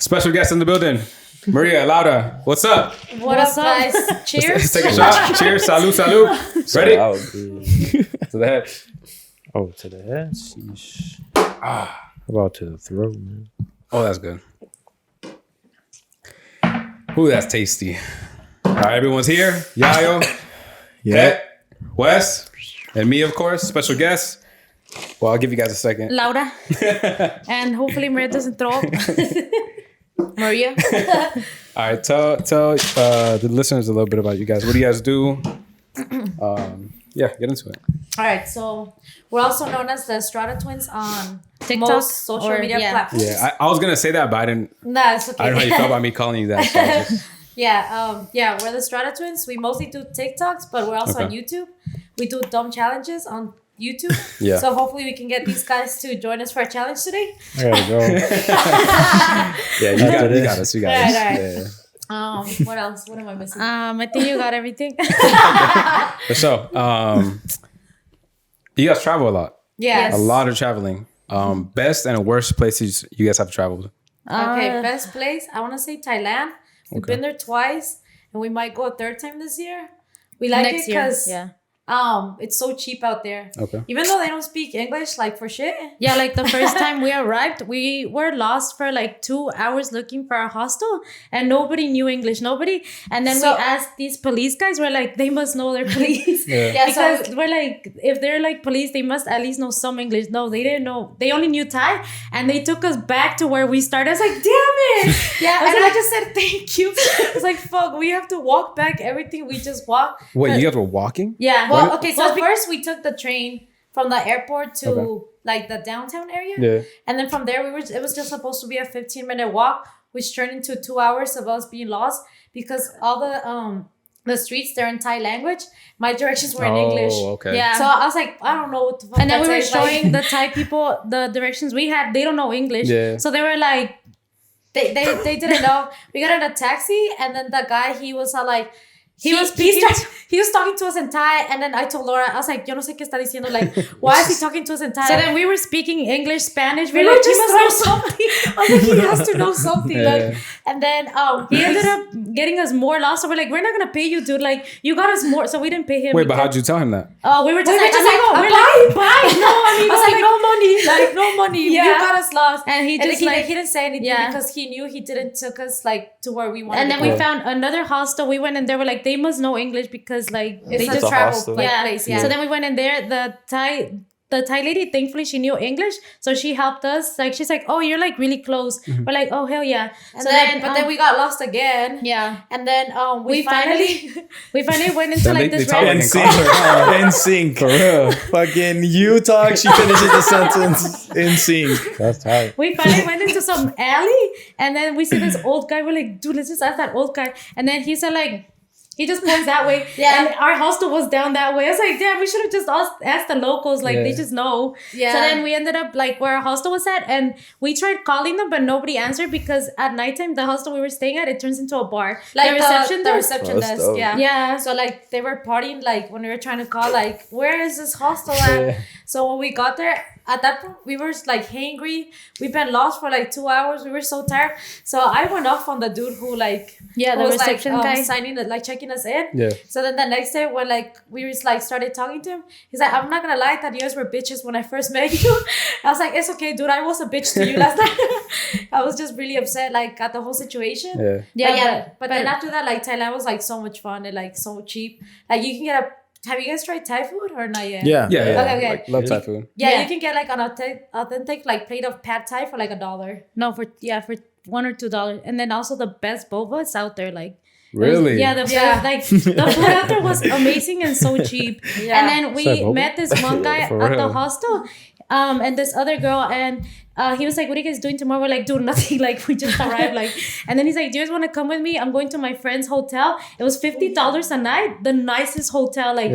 Special guest in the building. Maria, Laura, what's up? What's up, guys? Cheers. Let's take a shot. Cheers. Salud, salud. Ready? To the head. Oh, to the head? Sheesh. How about to the throat, man? Oh, that's good. Ooh, that's tasty. All right, everyone's here. Yayo, Het, Wes, and me, of course. Special guest. Well, I'll give you guys a second. Laura. And hopefully Maria doesn't throw up. Maria. All right, tell the listeners a little bit about you guys. What do you guys do? Yeah, get into it. All right, so we're also known as the Estrada Twins on TikTok most social media platforms. Yeah, I was gonna say that, but I didn't. Nah, it's okay. I don't know how you felt about me calling you that. So I just, Yeah, we're the Estrada Twins. We mostly do TikToks, but we're also on YouTube. We do dumb challenges on YouTube. Yeah. So hopefully we can get these guys to join us for a challenge today. I gotta go. yeah, you got us. You got us. All right. Yeah. What else? What am I missing? I think you got everything. So, you guys travel a lot. Yes. A lot of traveling. Best and worst places you guys have traveled. Okay, best place. I want to say Thailand. We've been there twice, and we might go a third time this year. We like Next it because year. it's so cheap out there. Okay. Even though they don't speak English, like for shit. Yeah, like the first time we arrived, we were lost for like 2 hours looking for a hostel and nobody knew English. Nobody. And then we asked these police guys, we're like, they must know their police. Because we're like, if they're like police, they must at least know some English. No, they didn't know. They only knew Thai. And they took us back to where we started. I was like, damn it. I just said thank you. It's like, fuck, we have to walk back everything. We just walk. Wait, you guys were walking? Yeah. Well, okay, so first we took the train from the airport to like the downtown area. Yeah. And then from there it was just supposed to be a 15-minute walk, which turned into 2 hours of us being lost because all the streets they're in Thai language. My directions were in English. Okay. Yeah. So I was like, I don't know what the fuck. And then we were tastes like. showing the Thai people the directions we had. They don't know English. Yeah. So they were like, They didn't know. We got in a taxi and then the guy, he was like, he was talking to us in Thai, and then I told Laura, I was like, yo no sé qué está diciendo, like, why is he talking to us in Thai? so then we were speaking English, Spanish. We We were were like, just he must know something. I was like, he has to know something. Yeah. Like, and then He ended up getting us more lost. So we're like, we're not gonna pay you, dude. Like, you got us more. So we didn't pay him. Wait, but how'd you tell him that? We were just like, bye. no, I mean, I was like, no money, like no money. Yeah. You got us lost. And he just he didn't say anything because he knew he didn't took us like to where we wanted. And then to we go. found another hostel. We went and they were like, they must know English because like It's they a just travel hostel. place. Yeah. So then we went in there. The Thai lady, thankfully, she knew English, so she helped us. Like she's like, "Oh, you're like really close." We're like, "Oh hell yeah!" And then we got lost again. Yeah, And then we finally went into like this talk red. In sync, for real. Fucking you talk, she finishes the sentence in sync. That's tight. We finally went into some alley, and then we see this old guy. We're like, "Dude, let's just ask that old guy." And then he said like. He just points that way. Yeah. And our hostel was down that way. I was like, damn, we should have just asked the locals. Like, they just know. Yeah. So then we ended up, like, where our hostel was at. And we tried calling them, but nobody answered because at nighttime, the hostel we were staying at, it turns into a bar. like the reception the desk. reception desk. dope. Yeah. Yeah. So like they were partying like when we were trying to call like where is this hostel at? Yeah. So when we got there, at that point we were like hangry. We've been lost for like 2 hours. We were so tired. So I went off on the dude who like Yeah, who the was reception like guy. signing it, like checking us in. Yeah. So then the next day when like we just like started talking to him, he's like, I'm not gonna lie, that you guys were bitches when I first met you. I was like, it's okay, dude. I was a bitch to you last night. I was just really upset like at the whole situation. Yeah. But then after that, like Thailand was like so much fun and like so cheap. Like you can get a. Have you guys tried Thai food or not yet? Yeah. Yeah. Okay. Like, love Thai food. Yeah, you can get like an authentic like plate of pad Thai for like $1. No, for $1 or $2. And then also the best boba is out there. Like, Really? Yeah, the food out there was amazing and so cheap. Yeah. And then we Sorry, boba? met this one guy For at the real. hostel, and this other girl, and he was like, "What are you guys doing tomorrow?" We're like, "Doing nothing." Like we just arrived. Like, and then he's like, "Do you guys want to come with me? I'm going to my friend's hotel. It was $50 a night, the nicest hotel. Like,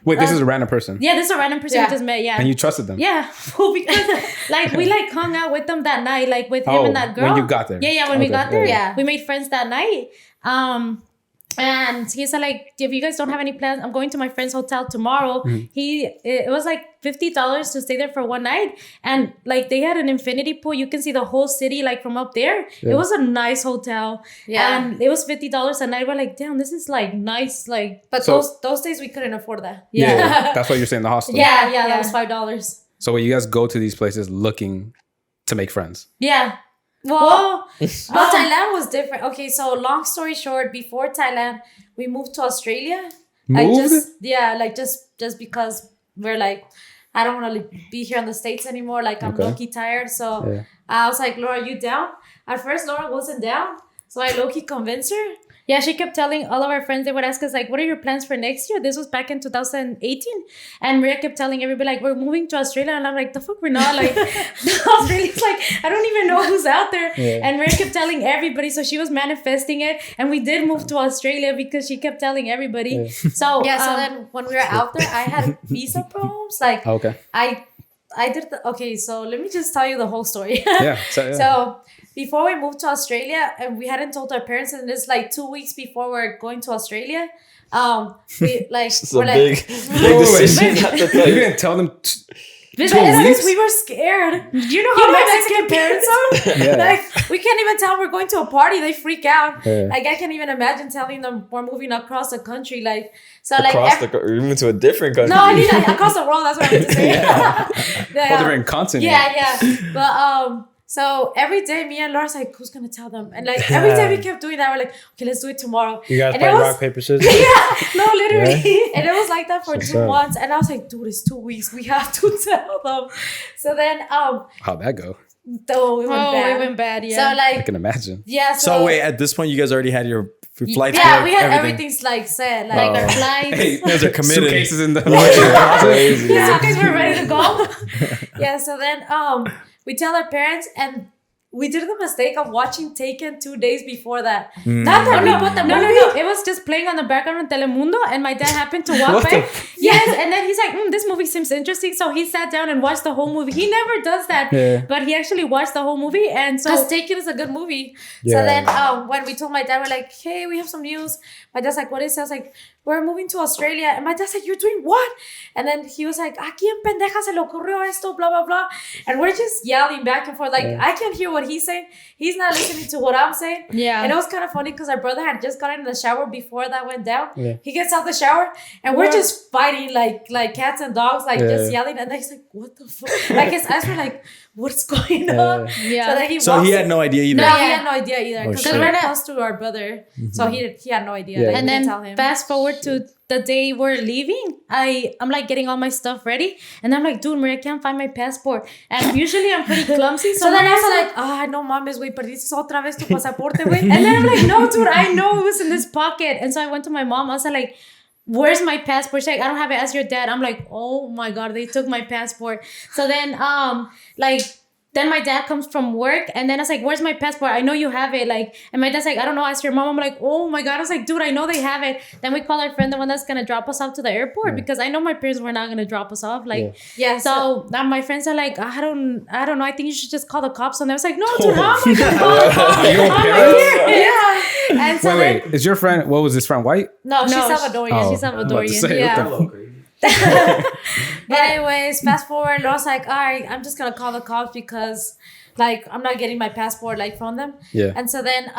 Wait, this is a random person. yeah, this is a random person we just met. Yeah, And you trusted them. yeah, well, because like we like hung out with them that night, like with him and that girl. When you got there. Yeah, when we Okay, got there, yeah. we made friends that night. And he said, like, if you guys don't have any plans, I'm going to my friend's hotel tomorrow. It was like $50 to stay there for one night. And like they had an infinity pool. You can see the whole city like from up there. Yeah. It was a nice hotel. Yeah. And it was $50 a night. We're like, damn, this is like nice. Like, but those days we couldn't afford that. Yeah. That's what you're saying, the hostel. Yeah. That was $5. So you guys go to these places looking to make friends. Yeah. Well, Thailand was different. Okay, so long story short, before Thailand, we moved to Australia. Moved? Just because we're like, I don't want to be here in the States anymore. Like, I'm low-key tired. So I was like, Laura, you down? At first, Laura wasn't down. So I low-key convinced her. Yeah, she kept telling all of our friends, they would ask us, like, what are your plans for next year? This was back in 2018. And Maria kept telling everybody, like, we're moving to Australia. And I'm like, the fuck, we're not. Like, Australia's like, I don't even know who's out there. Yeah. And Maria kept telling everybody. So she was manifesting it. And we did move to Australia because she kept telling everybody. Yeah. So then when we were out there, I had visa problems. Like, I did so let me just tell you the whole story. So before we moved to Australia, and we hadn't told our parents, and it's like 2 weeks before we're going to Australia. We like we're like big decision. You didn't tell them. Because we were scared. You know how Mexican parents are? Like, we can't even tell we're going to a party. They freak out. Yeah. Like, I can't even imagine telling them we're moving across the country. Like, so even to a different country. No, I mean like across the world. That's what I meant to say. Whole different continent. Yeah. But so every day, me and Laura's like, who's gonna tell them? And like every day we kept doing that. We're like, okay, let's do it tomorrow. You guys play rock, paper, scissors? No, literally. Yeah. And it was like that for 2 months. And I was like, dude, it's 2 weeks. We have to tell them. So then, how'd that go? Oh, it went bad. Yeah. So like, I can imagine. Yeah. So wait, at this point, you guys already had your flights. Yeah, we had everything's like set, like our flights. Hey, you guys are committed. Suitcases in the crazy. Yeah, suitcases were ready to go. Yeah. So then, we tell our parents, and we did the mistake of watching Taken 2 days before that. Not that we put the movie. No. It was just playing on the background on Telemundo, and my dad happened to walk by. Yes, and then he's like, this movie seems interesting. So he sat down and watched the whole movie. He never does that, but he actually watched the whole movie. And so because Taken is a good movie. Yeah. So then when we told my dad, we're like, hey, we have some news. My dad's like, what is it? I was like, we're moving to Australia. And my dad's like, you're doing what? And then he was like, ¿a quién pendeja se le ocurrió esto? Blah, blah, blah. And we're just yelling back and forth. Like, I can't hear what he's saying. He's not listening to what I'm saying. Yeah. And it was kind of funny because our brother had just gotten in the shower before that went down. Yeah. He gets out the shower and we're just fighting like cats and dogs, like just yelling. And then he's like, what the fuck? Like his eyes were like, what's going on? Yeah. So he had no idea either. No, he had no idea either. Because we're close to our brother. So he had no idea. Yeah. Like, and then tell him. Fast forward to the day we're leaving, I'm like getting all my stuff ready, and I'm like, dude, Maria, I can't find my passport. And usually I'm pretty clumsy, so then I was like, no mames, güey, perdiste otra vez tu pasaporte, güey. And then I'm like, no, dude, I know it was in this pocket. And so I went to my mom. I was like, where's my passport? She's like, I don't have it. Ask your dad. I'm like, oh my god, they took my passport. So then then my dad comes from work, and then I was like, where's my passport? I know you have it. Like, and my dad's like, I don't know, ask your mom. I'm like, oh my god. I was like, dude, I know they have it. Then we call our friend, the one that's gonna drop us off to the airport, because I know my parents were not gonna drop us off. Like, so my friends are like, I don't know. I think you should just call the cops. And I was like, no, dude, how am I gonna call the cops? I'm here. Yeah. And so wait, is your friend? What was this friend? White? No, she's Salvadorian. She's Salvadorian. But anyways, fast forward, Laura's like, all right, I'm just gonna call the cops because like I'm not getting my passport like from them. Yeah. And so then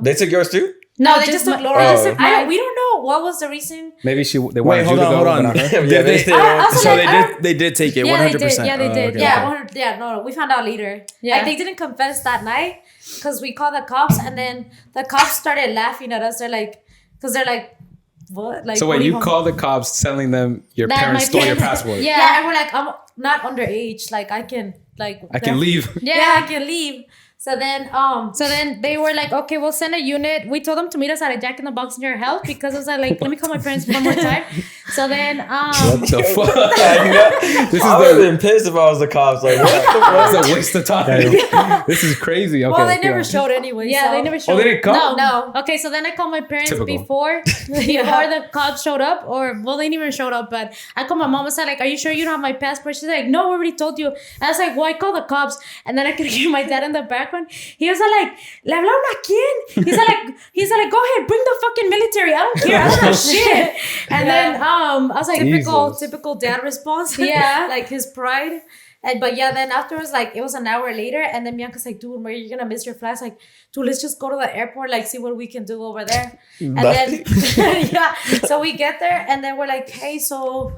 they took yours too? No, they just took Laura's. We don't know what was the reason. Maybe they wanted you to go. Hold on. They did take it 100%. Yeah, they did. Okay. No, we found out later. Yeah. Like, they didn't confess that night because we called the cops, and then the cops started laughing at us. They're like, what? Like, so when you call the cops telling them your parents stole your passport? Yeah, and we're like, I'm not underage. Like, I can leave. Yeah, I can leave. So then they were like, okay, we'll send a unit. We told them to meet us at a Jack in the Box near your house, because I was like, let me call my parents one more time. So then what the fuck? I would have been pissed if I was the cops. Like, what the fuck? It's a waste of time. This is crazy. Okay, well, they never showed anyway. Yeah, they never showed. Oh, they didn't come? No. Okay, so then I called my parents before the cops showed up, they didn't even showed up, but I called my mom and said, like, are you sure you don't have my passport? She's like, no, we already told you. And I was like, well, I called the cops. And then I could hear my dad in the back. background. He was like, "Le hablaron a quién?" He's like, "Go ahead, bring the fucking military. I don't care. I don't know shit." And then I was like, Typical dad response. Yeah. Like his pride. But yeah, then afterwards, like it was an hour later, and then Bianca's like, "Dude, Maria, you're gonna miss your flight." I was like, "Dude, let's just go to the airport, like see what we can do over there." And then yeah, so we get there, and then we're like, "Hey, so."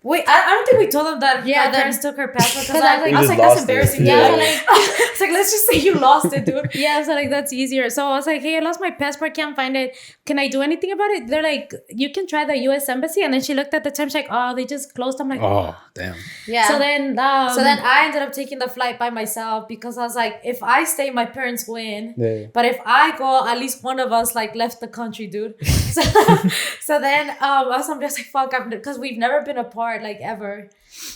Wait, I don't think we told them that our parents took her passport because I was like, that's embarrassing. Yeah, it's like, let's just say you lost it, dude. Yeah, so like that's easier. So I was like, hey, I lost my passport, can't find it. Can I do anything about it? They're like, you can try the US Embassy. And then she looked at the time, she's like, oh, they just closed. I'm like, oh, damn. Yeah. So then I ended up taking the flight by myself because I was like, if I stay, my parents win. Yeah. But if I go, at least one of us like left the country, dude. So then I'm just like, fuck, because we've never been apart like ever.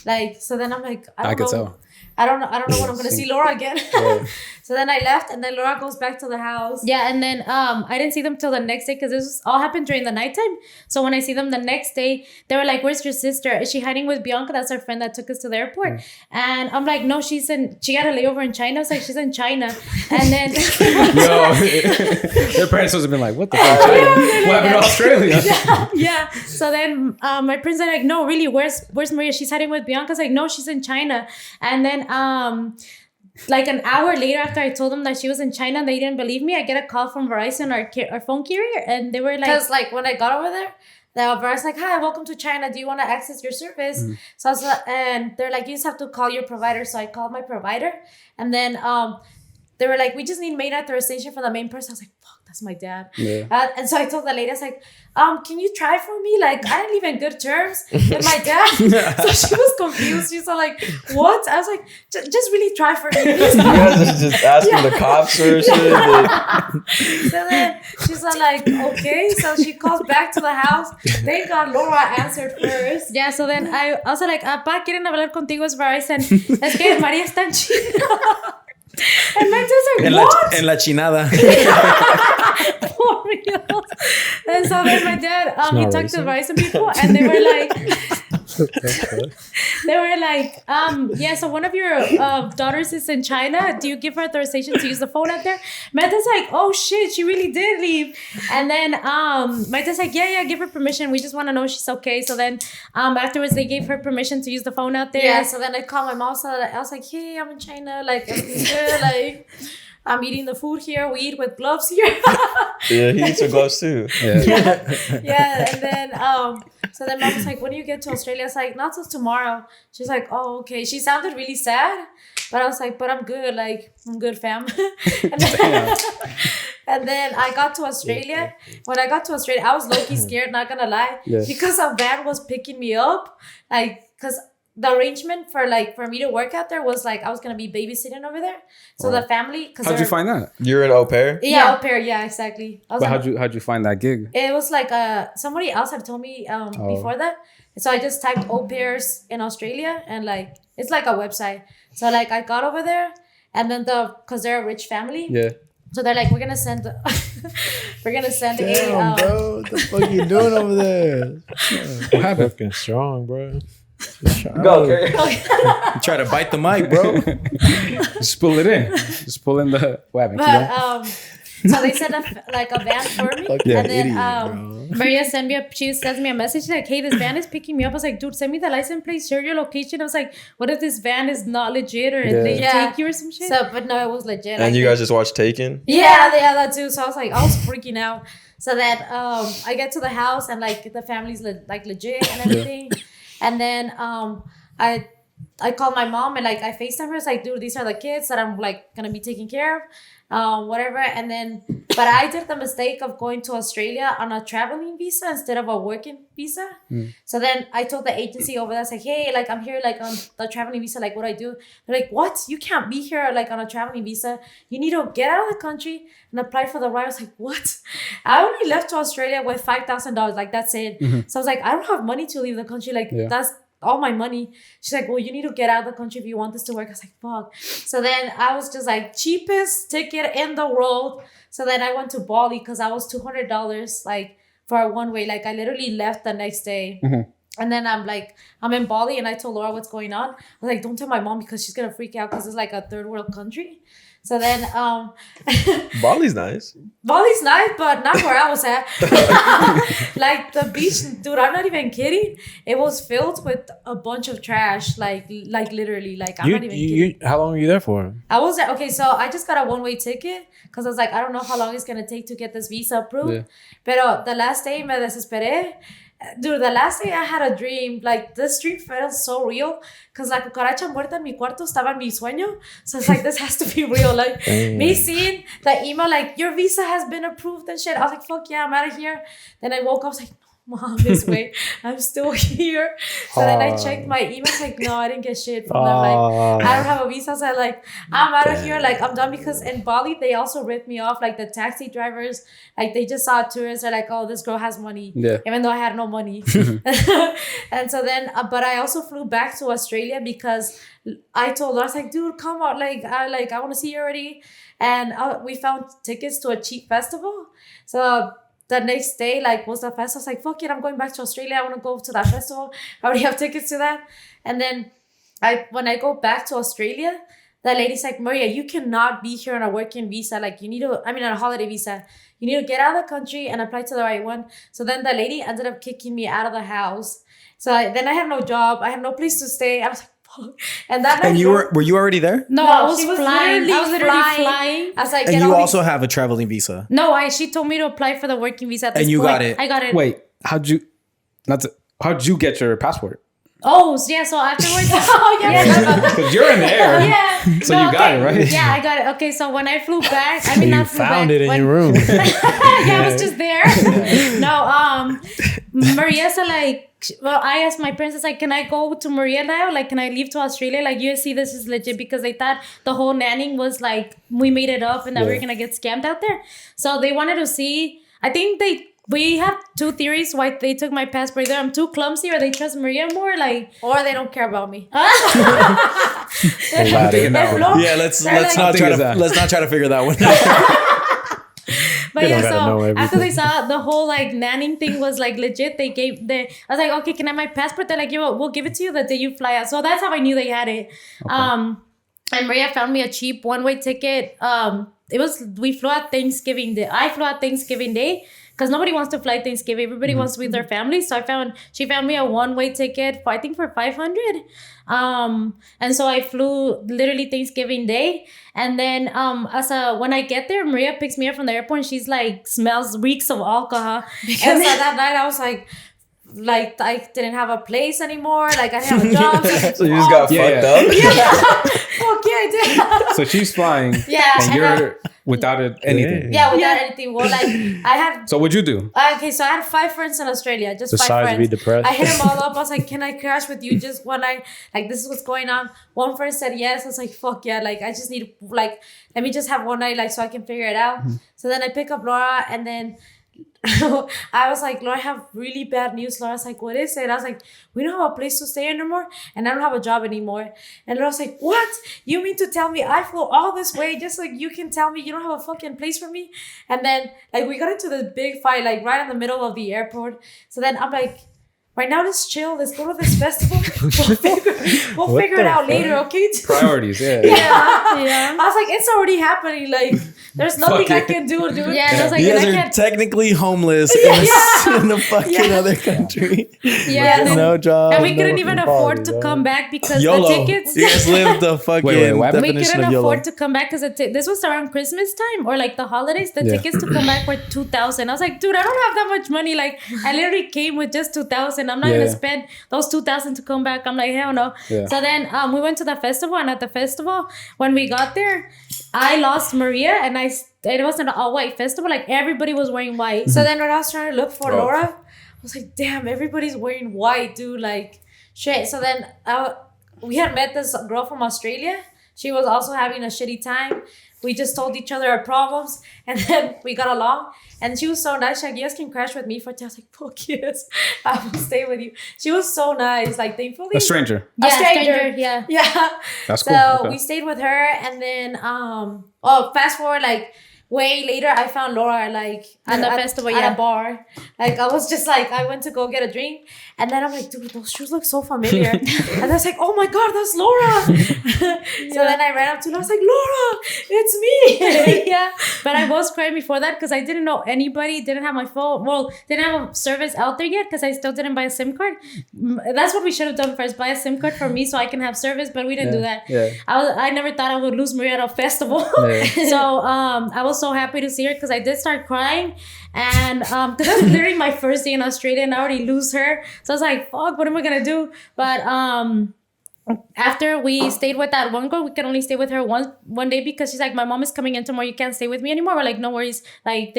Like, so then I'm like, I don't know. I don't know when I'm gonna see Laura again. Yeah. So then I left, and then Laura goes back to the house. Yeah, and then I didn't see them till the next day because this all happened during the nighttime. So when I see them the next day, they were like, "Where's your sister? Is she hiding with Bianca? That's our friend that took us to the airport." And I'm like, "No, she got a layover in China." I was like, "She's in China," and then their parents must have been like, "What the fuck? China? What happened to Australia?" Yeah. So then my parents are like, "No, really, where's Maria? She's hiding with Bianca." I was like, "No, she's in China," and then. Like an hour later after I told them that she was in China and they didn't believe me, I get a call from Verizon, our phone carrier, and they were like... Because like when I got over there, Verizon's like, "Hi, welcome to China. Do you want to access your service?" So I was and they're like, "You just have to call your provider." So I called my provider, and then they were like, "We just need main authorization for the main person." I was like, "Fuck, that's my dad." Yeah. And so I told the lady, I was like, "Can you try for me? Like, I didn't leave in good terms with my dad." So she was confused. She's like, "What?" I was like, "Just really try for me." You guys are just asking the cops or shit. So then she's like, "Okay." So she calls back to the house. Thank God Laura answered first. Yeah, so then I also like, "Pa, quieren hablar contigo, es Verizon. Es que María está en China." And my dad's like, "What?" En la chinada. For real. And so then my dad, he talked to Verizon people, and they were like, yeah, so one of your daughters is in China. Do you give her authorization to use the phone out there? My dad's like, "Oh shit, she really did leave." And then my dad's like, yeah, give her permission. We just want to know she's okay. So then afterwards they gave her permission to use the phone out there. Yeah, so then I called my mom. So I was like, "Hey, I'm in China. Like, everything's good. Like, I'm eating the food here. We eat with gloves here." Yeah, he eats with gloves too. Yeah. And then so then mom was like, "When do you get to Australia?" I was like, "Not till tomorrow." She's like, "Oh, okay." She sounded really sad, but I was like, "But I'm good. Like, I'm good, fam." And then I got to Australia. When I got to Australia, I was low-key scared, not gonna lie, because a van was picking me up, like, because the arrangement for me to work out there was like I was gonna be babysitting over there. So the family, how'd you find that? You're an au pair? Yeah, au pair. Yeah, exactly. But how'd you find that gig? It was like somebody else had told me before that. So I just typed au pairs in Australia, and like it's like a website. So like I got over there, and then because they're a rich family. Yeah. So they're like, we're gonna send Damn, a bro, what the fuck you doing over there? What happened? Fucking strong, bro. Go, you try to bite the mic, bro. Just pull it in. Just pull in the weapon. But so they sent a van for me, and then Maria sends me a message. She's like, "Hey, this van is picking me up." I was like, "Dude, send me the license plate, share your location." I was like, "What if this van is not legit or they take you or some shit?" So, but no, it was legit. And you guys just watched Taken? Yeah, that too. So I was freaking out. So that I get to the house, and like the family's legit and everything. And then I called my mom, and like I FaceTime her. It's like, "Dude, these are the kids that I'm like gonna be taking care of, whatever." And then, but I did the mistake of going to Australia on a traveling visa instead of a working visa. So then I told the agency over there, I was like, "Hey, like I'm here like on the traveling visa. Like, what do I do?" They're like, "What? You can't be here like on a traveling visa. You need to get out of the country and apply for the right." I was like, "What?" I only left to Australia with $5,000. Like that's it. So I was like, I don't have money to leave the country. Like that's all my money. She's like, "Well, you need to get out of the country if you want this to work." I was like, "Fuck." So then I was just like, cheapest ticket in the world. So then I went to Bali because I was $200 like for a one way. Like I literally left the next day. And then I'm in Bali, and I told Laura what's going on. I was like, "Don't tell my mom because she's gonna freak out because it's like a third world country." So then Bali's nice. Bali's nice, but not where I was at. Like the beach, dude, I'm not even kidding. It was filled with a bunch of trash, like literally, like I'm not even kidding. How long were you there for? I was there. Okay, so I just got a one-way ticket because I was like, I don't know how long it's gonna take to get this visa approved. Yeah. Pero the last day me desesperé. Dude, the last day I had a dream. Like this dream felt so real because la cucaracha muerta en mi cuarto estaba en mi sueño. So it's like this has to be real. Like me seeing the email like your visa has been approved and shit. I was like, fuck yeah, I'm out of here. Then I woke up, I was like, Mom, this way. I'm still here. So then I checked my emails, like, no, I didn't get shit from them. Like, I don't have a visa. So I'm like, I'm out of here. Like, I'm done because in Bali, they also ripped me off. Like, the taxi drivers, like, they just saw tourists. They're like, oh, this girl has money. Yeah. Even though I had no money. And so then, but I also flew back to Australia because I told her, I was like, dude, come out. I want to see you already. And we found tickets to a cheap festival. So the next day, like, was the festival. I was like, fuck it, I'm going back to Australia. I want to go to that festival. I already have tickets to that. And then when I go back to Australia, the lady's like, Maria, you cannot be here on a working visa. Like, you need to, on a holiday visa. You need to get out of the country and apply to the right one. So then the lady ended up kicking me out of the house. So then I had no job. I had no place to stay. I was like, and that night, And were you already there? No, I was she was flying. I was literally flying. I was like, And you also have a traveling visa. No, she told me to apply for the working visa at this And you point. got it. I got it. Wait, how'd you get your passport? Oh, yeah, so afterwards. Because you're in the air. Yeah. So you got it, right? Yeah, I got it. Okay, so when I flew back, You not flew found back, it in when- your room. Yeah, I was just there. No, Maria said like, well, I asked my parents, like, can I go to Maria now? Like, can I leave to Australia? Like, you see, this is legit because they thought the whole nanning was like, we made it up and that we were going to get scammed out there. So they wanted to see, I think we have two theories why they took my passport. Either I'm too clumsy or they trust Maria more. Like, or they don't care about me. Yeah, let's not try to figure that one out. But They yeah, don't gotta know so everything. after they saw the whole like nanning thing was like legit, I was like, okay, can I have my passport? They're like, yeah, we'll give it to you the day you fly out. So that's how I knew they had it. And Maria found me a cheap one-way ticket. We flew out Thanksgiving Day. I flew out Thanksgiving Day because nobody wants to fly Thanksgiving. Everybody wants to be with their family. So she found me a one-way ticket for, I think, for $500. And so I flew literally Thanksgiving Day. And then when I get there, Maria picks me up from the airport and she's like, reeks of alcohol. Because that night I was like I didn't have a place anymore. Like I didn't have a job. So you just got fucked up? Fuck yeah, I did. So she's flying. Yeah, And you're without anything. Yeah, without anything. Well, like I had. So what'd you do? Okay, so I had 5 friends in Australia. Just Besides 5 friends. be depressed. I hit them all up. I was like, "Can I crash with you just one night? Like this is what's going on." One friend said yes. I was like, "Fuck yeah!" Like I just need let me just have one night so I can figure it out. So then I pick up Laura and then. I was like, Laura, I have really bad news. Laura's like, what is it? I was like, we don't have a place to stay anymore and I don't have a job anymore. And Laura's like, what? You mean to tell me I flew all this way just like you can tell me you don't have a fucking place for me? And then we got into this big fight right in the middle of the airport. So then I'm like, right now, let's chill. Let's go to this festival. We'll figure it out later, okay? Priorities, yeah. Yeah. I was like, it's already happening. Like, there's nothing I can do, dude. Yeah, I was like, You and guys I are can't. technically homeless in the fucking other country. Yeah, and then- No job. and we no couldn't even fucking afford party, to dog. come back because YOLO. the tickets. You guys lived the fucking Wait, what? We definition couldn't of YOLO. afford to come back because this was around Christmas time or like the holidays. The tickets to come back were $2,000. I was like, dude, I don't have that much money. Like, I literally came with just $2,000. I'm not gonna spend those $2,000 to come back. I'm like, hell no. Yeah. So then we went to the festival, and at the festival, when we got there, I lost Maria, and it wasn't an all-white festival. Like everybody was wearing white. So then when I was trying to look for Laura, I was like, damn, everybody's wearing white, dude. Like, shit. So then we had met this girl from Australia. She was also having a shitty time. We just told each other our problems and then we got along. And she was so nice. She's like, you guys can crash with me for 2 I was like, fuck yes. I will stay with you. She was so nice. Like, thankfully. A stranger. A stranger. Yeah. Yeah. That's So cool. Okay. we stayed with her and then fast forward, like way later, I found Laura like at the festival, at a bar. Like I was just like, I went to go get a drink, and then I'm like, dude, those shoes look so familiar. And I was like, oh my god, that's Laura. So then I ran up to Laura. I was like, Laura, it's me. Yeah, but I was crying before that because I didn't know anybody. Didn't have my phone. Well, didn't have a service out there yet because I still didn't buy a SIM card. That's what we should have done first: buy a SIM card for me so I can have service. But we didn't do that. Yeah. I never thought I would lose Maria at a festival. So I was so happy to see her because I did start crying, and because that was literally my first day in Australia and I already lose her. So I was like, fuck, what am I gonna do? But after we stayed with that one girl, we could only stay with her one day because she's like, my mom is coming in tomorrow, you can't stay with me anymore. We're like, no worries, thank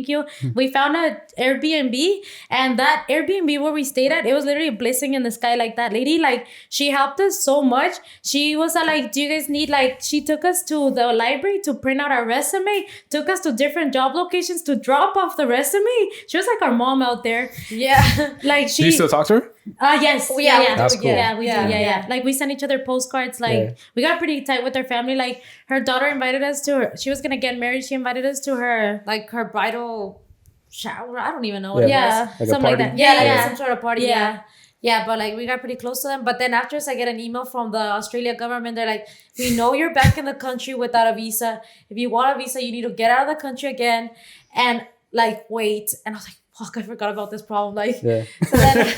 you. We found an Airbnb, and that Airbnb where we stayed at, it was literally a blessing in the sky. Like that lady, like she helped us so much. She was like, do you guys need, like, she took us to the library to print out our resume, took us to different job locations to drop off the resume. She was like our mom out there. Yeah. Like Do you still talk to her? Yes. That's cool. Yeah, we do. Yeah. Like we sent each other postcards. Like we got pretty tight with her family. Like her daughter invited us to her. She was gonna get married. She invited us to her, like her bridal shower. I don't even know what it was. yeah, Like a something like party? that. Yeah, some sort of party. Yeah. Yeah, but like we got pretty close to them. But then afterwards, I get an email from the Australia government. They're like, we know you're back in the country without a visa. If you want a visa, you need to get out of the country again and like wait. And I was like, fuck, I forgot about this problem. Like, so then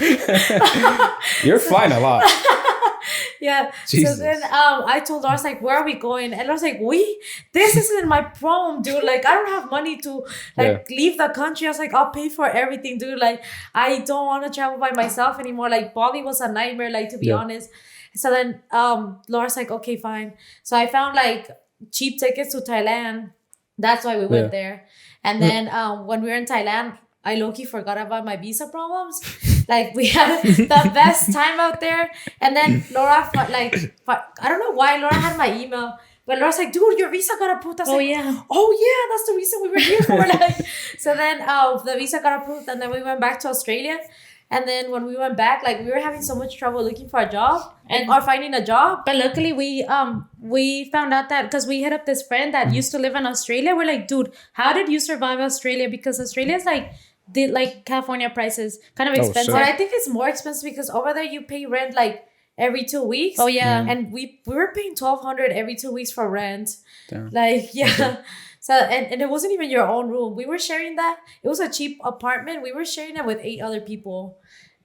You're flying a lot. yeah. Jesus. So then I told her, I was like, where are we going? And I was like, this isn't my problem, dude. Like, I don't have money to like leave the country. I was like, I'll pay for everything, dude. Like, I don't want to travel by myself anymore. Like, Bali was a nightmare, like, to be honest. So then Laura's like, okay, fine. So I found like cheap tickets to Thailand. That's why we went there. And then when we were in Thailand, I low-key forgot about my visa problems. Like, we had the best time out there. And then Laura, I don't know why Laura had my email. But Laura's like, dude, your visa got approved. I was like, that's the reason we were here for. Like, so then the visa got approved. And then we went back to Australia. And then when we went back, like, we were having so much trouble looking for a job or finding a job. But luckily we found out that because we hit up this friend that used to live in Australia. We're like, dude, how did you survive Australia? Because Australia is like California prices, kind of expensive. But I think it's more expensive because over there you pay rent like every 2 weeks. Oh yeah. And we were paying $1,200 every 2 weeks for rent. Damn. Like, yeah. So and it wasn't even your own room. We were sharing that. It was a cheap apartment. We were sharing it with 8 other people.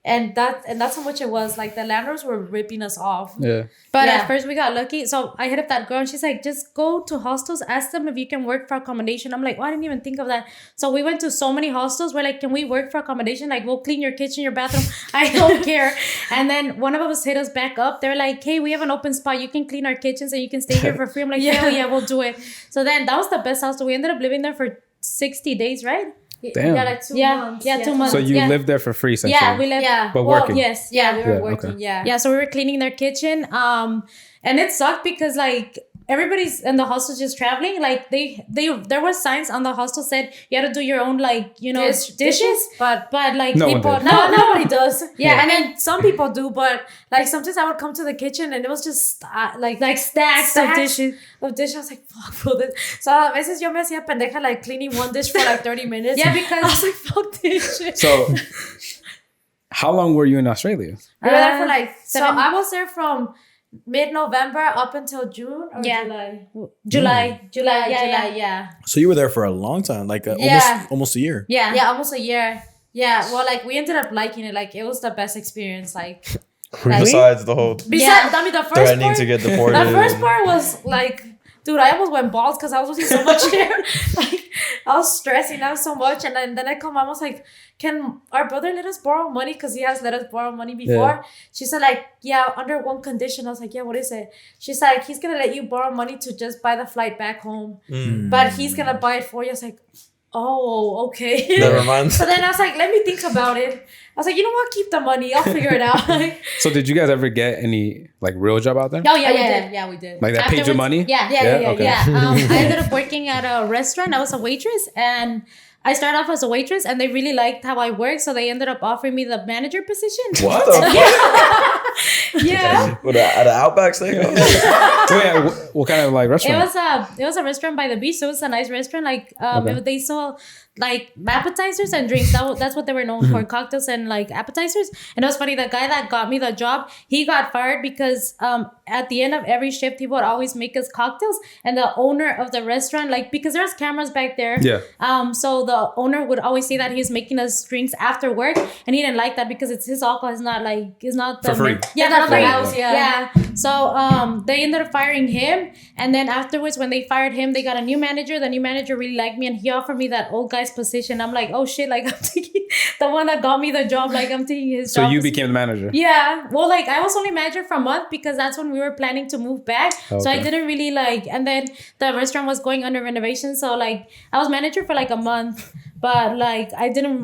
And that's how much it was. Like, the landlords were ripping us off. Yeah. But at first we got lucky. So I hit up that girl and she's like, just go to hostels, ask them if you can work for accommodation. I'm like, oh, I didn't even think of that. So we went to so many hostels. We're like, can we work for accommodation? Like, we'll clean your kitchen, your bathroom. I don't care. And then one of us hit us back up. They're like, hey, we have an open spot. You can clean our kitchens and you can stay here for free. I'm like, yeah, we'll do it. So then that was the best hostel. We ended up living there for 60 days, right? Damn. Yeah, like 2 months. Yeah, 2 months. So you lived there for free, essentially. Yeah, we lived. Yeah. But working. Yes. Yeah, we were Yeah, working. okay. Yeah. Yeah, so we were cleaning their kitchen. And it sucked because like everybody's in the hostel just traveling. Like there was signs on the hostel said you had to do your own, like, you know, dishes. But like No one people did. Nobody does. Yeah. And then some people do, but like sometimes I would come to the kitchen and it was just like stacks of dishes. I was like, fuck, bro, this. So a veces yo me hacía pendeja like cleaning one dish for like 30 minutes. Yeah, because I was like, fuck this shit. So, how long were you in Australia? We were there for like, so 7 I was there from mid-November up until June or July. July. So you were there for a long time, like almost a year. Yeah. Almost a year. Yeah, well, like we ended up liking it. Like, it was the best experience. Like, Besides the whole I mean, the first threatening part, to get deported. the first part was like, dude, I almost went bald because I was losing so much hair. Like, I was stressing out so much. And then I come, I was like, can our brother let us borrow money? Because he has let us borrow money before. Yeah. She said, like, yeah, under one condition. I was like, yeah, what is it? She's like, he's going to let you borrow money to just buy the flight back home. But he's going to buy it for you. I was like, oh, okay. Never mind. So then I was like, let me think about it. I was like, you know what? Keep the money. I'll figure it out. So did you guys ever get any like real job out there? Oh yeah, we we did. did. Yeah, we did. Like that paid you Afterwards- money? Yeah. Okay. I ended up working at a restaurant. I was a waitress, and I started off as a waitress, and they really liked how I worked, so they ended up offering me the manager position. What? Yeah. At an Outback Steakhouse? What kind of like restaurant? It was a restaurant by the beach, so it was a nice restaurant. Like Okay. they sold like appetizers and drinks. That's what they were known for, cocktails and like appetizers. And it was funny, the guy that got me the job, he got fired because at the end of every shift he would always make us cocktails, and the owner of the restaurant, like, because there's cameras back there, so the owner would always say that he was making us drinks after work, and he didn't like that because it's his alcohol, it's not For free. Yeah, Not for the free. house, Yeah. So they ended up firing him, and then afterwards, when they fired him, they got a new manager. The new manager really liked me, and he offered me that old guy's position. I'm like, oh shit, like I'm taking the one that got me the job, like I'm taking his So job. you became the manager. Yeah. Well, like I was only manager for a month because that's when we were planning to move back. So I Okay. didn't really like, and then the restaurant was going under renovation. So like I was manager for like a month, but like I didn't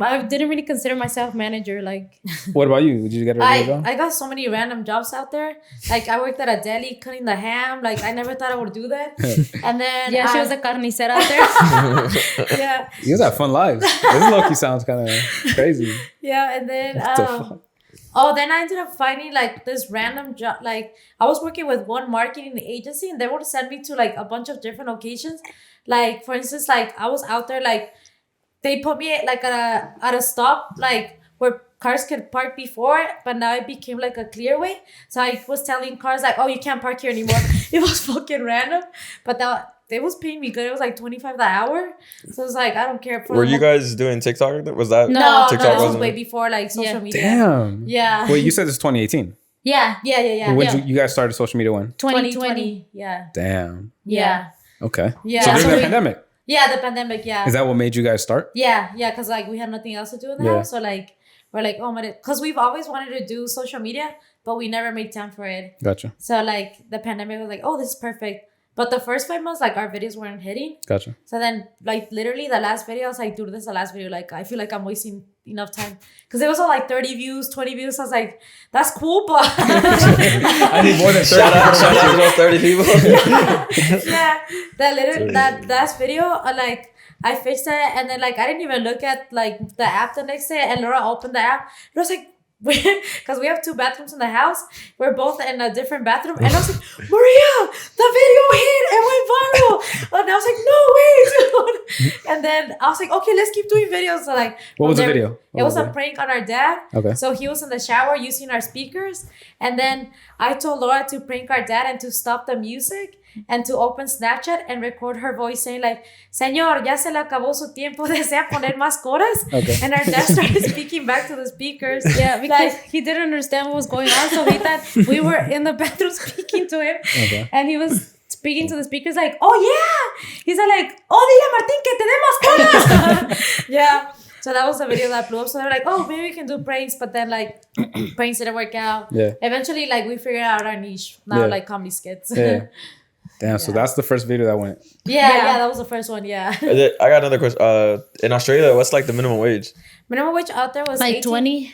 really consider myself manager. Like What about you? Did you get a regular job? I got so many random jobs out there. Like I worked at a deli cutting the ham. Like I never thought I would do that. And then yeah, she was a carnicera out there. yeah, You guys have fun lives. This low-key sounds kind of crazy. yeah. And then What the fuck? then I ended up finding like this random job. Like I was working with one marketing agency, and they would send me to like a bunch of different locations. Like for instance, like I was out there, like they put me like at a stop, like where cars could park before, but now it became like a clear way. So I was telling cars like, oh, you can't park here anymore. It was fucking random, but that they was paying me good. It was like $25 the hour. So it was like, I don't care. Were you guys doing TikTok? Was that No, TikTok? that was wasn't way it? before like social media. Damn. Yeah. Wait, you said this is 2018. Yeah. When you guys started social media when? 2020. Yeah. Damn. Yeah. Okay. Yeah. So during So the we- pandemic, Yeah, the pandemic. Yeah. is that what made you guys start? Yeah, because like we had nothing else to do in the Yeah. house, so like we're like, oh my, because we've always wanted to do social media, but we never made time for it. Gotcha. So like the pandemic was like, oh, this is perfect. But the first 5 months, like our videos weren't hitting. Gotcha. So then, like literally the last video, I was like, dude, this is the last video. Like I feel like I'm wasting enough time because it was all like 30 views, 20 views. I was like, that's cool, but I need more than 30. Shout out to those 30 people. yeah, that last video, like I fixed it, and then like I didn't even look at like the app the next day, and Laura opened the app. It was like, because we have 2 bathrooms in the house, we're both in a different bathroom, and I was like, Maria, the video hit, it went viral, and I was like, no way, dude. And then I was like, okay, let's keep doing videos. So like, What was the from there- video? It was a prank on our dad. Okay. So he was in the shower using our speakers, and then I told Laura to prank our dad and to stop the music and to open Snapchat and record her voice saying like, Señor, ya se le acabó su tiempo, desea poner más coras. Okay. And our dad started speaking back to the speakers. Yeah, because he didn't understand what was going on, so he thought we were in the bathroom speaking to him, Okay. and he was speaking to the speakers like, "Oh yeah," he said like, "Oh, dile a Martín que te dé más colas." Yeah. So that was the video that blew up. So they were like, oh, maybe we can do pranks. But then like pranks didn't work out. Yeah. Eventually, like we figured out our niche. Now Yeah. like comedy skits. Yeah. Damn. So that's the first video that went. Yeah, that was the first one. Yeah. I got another question. In Australia, what's like the minimum wage? Minimum wage out there was Like 18. 20.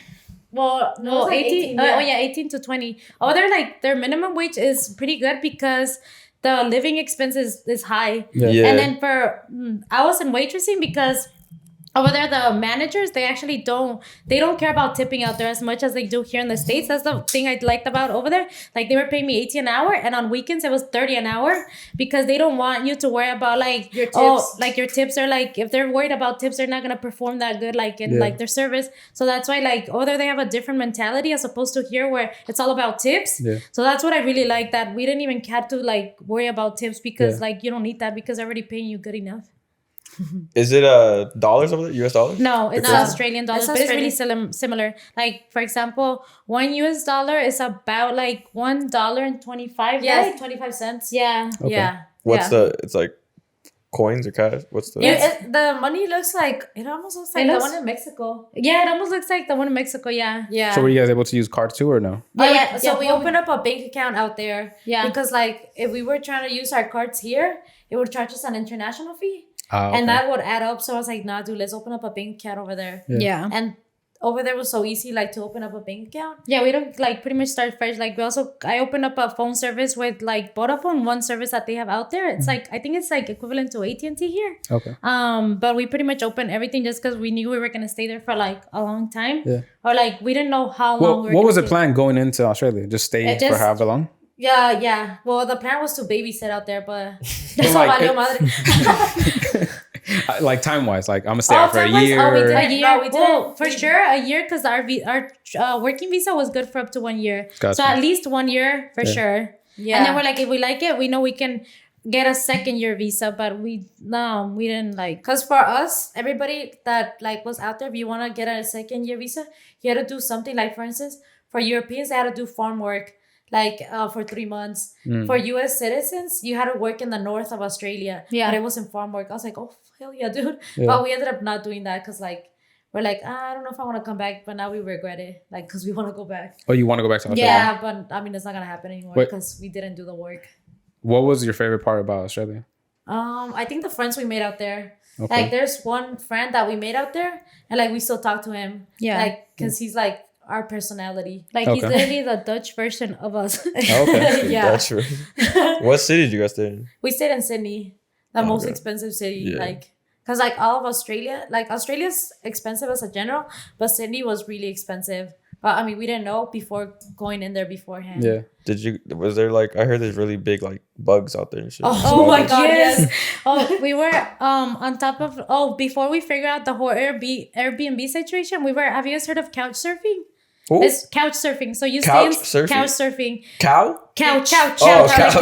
Well, no, it was like 18. Oh yeah, 18 to 20. Oh, they're like their minimum wage is pretty good because the living expenses is high. Yeah. And then for I was in waitressing because over there the managers they don't care about tipping out there as much as they do here in the States. That's the thing I liked about over there. Like they were paying me 18 an hour, and on weekends it was 30 an hour because they don't want you to worry about like Your tips. Oh, like your tips are like if they're worried about tips they're not gonna perform that good like in like their service. So that's why like over there they have a different mentality as opposed to here where it's all about tips. Yeah. So that's what I really like, that we didn't even have to like worry about tips because Yeah. like you don't need that because they're already paying you good enough. Is it dollars over there? US dollars? No, it's No. Australian dollars, It's but it's really similar. Like for example, $1 is about like $1.25. Yeah, right? 25 cents. Yeah. Okay. Yeah. What's it's like coins or cash? What's the The money looks like, it almost looks like It the looks- one in Mexico. Yeah, it almost looks like the one in Mexico. Yeah. Yeah. So were you guys able to use cards too or no? Oh, yeah. So yeah, we well, opened up a bank account out there. Yeah. Because like if we were trying to use our cards here, it would charge us an international fee. Ah, okay. And that would add up. So I was like, nah, dude, let's open up a bank account over there. Yeah. And over there was so easy, like to open up a bank account. Yeah, we don't like pretty much start fresh. Like I opened up a phone service with like Vodafone, one service that they have out there. It's like, I think it's like equivalent to AT&T here. Okay. But we pretty much opened everything just because we knew we were going to stay there for like a long time. Yeah. Or like, we didn't know how long we were What was the stay. plan going into Australia? Just stay for however long? Yeah. Well, the plan was to babysit out there, but that's like, all madre. Like time-wise, like I'm gonna stay out for a time-wise, year. we did. A year, No, we didn't. for sure a year, because our working visa was good for up to 1 year. Gotcha. So at least 1 year for sure. Yeah. And then we're like, if we like it, we know we can get a second year visa, but we didn't like. Because for us, everybody that like was out there, if you want to get a second year visa, you had to do something like, for instance, for Europeans, they had to do farm work like for 3 months. For US citizens, you had to work in the north of Australia. Yeah. But it wasn't farm work. I was like, oh, hell yeah, dude. Yeah. But we ended up not doing that because like, we're like, I don't know if I want to come back, but now we regret it. Like, because we want to go back. Oh, you want to go back to Australia? Yeah, but I mean, it's not going to happen anymore Wait. because we didn't do the work. What was your favorite part about Australia? I think the friends we made out there. Okay. Like, there's one friend that we made out there, and like we still talk to him. Yeah. Like, because he's like our personality. Like he's Okay. literally the Dutch version of us. Okay. Yeah. That's true. What city did you guys stay in? We stayed in Sydney, the most expensive city. Yeah. Like, because like all of Australia, like Australia's expensive as a general, but Sydney was really expensive. But I mean, we didn't know before going in there beforehand. Yeah. Was there like, I heard there's really big like bugs out there and shit. Oh my God, yes. Oh, we were on top of before we figured out the whole Airbnb situation, have you guys heard of couch surfing? Ooh. It's couch surfing. So you Couch stay in surfing? couch surfing. Cow? Couch. Oh, Couch.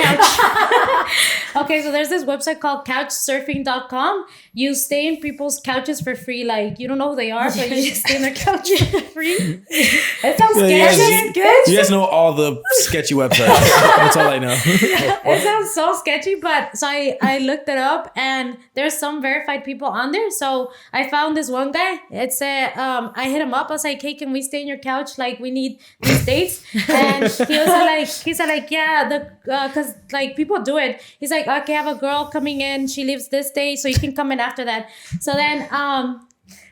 Okay, so there's this website called couchsurfing.com. You stay in people's couches for free. Like, you don't know who they are, but you just stay in their couch for free. It sounds sketchy. You guys know all the sketchy websites. That's all I know. It sounds so sketchy, but so I looked it up and there's some verified people on there. So I found this one guy. It said, I hit him up. I was like, hey, can we stay in your couch? Like, we need these dates. And he said like, yeah, because like people do it. He's like, okay, I have a girl coming in. She leaves this day, so you can come in after that. So then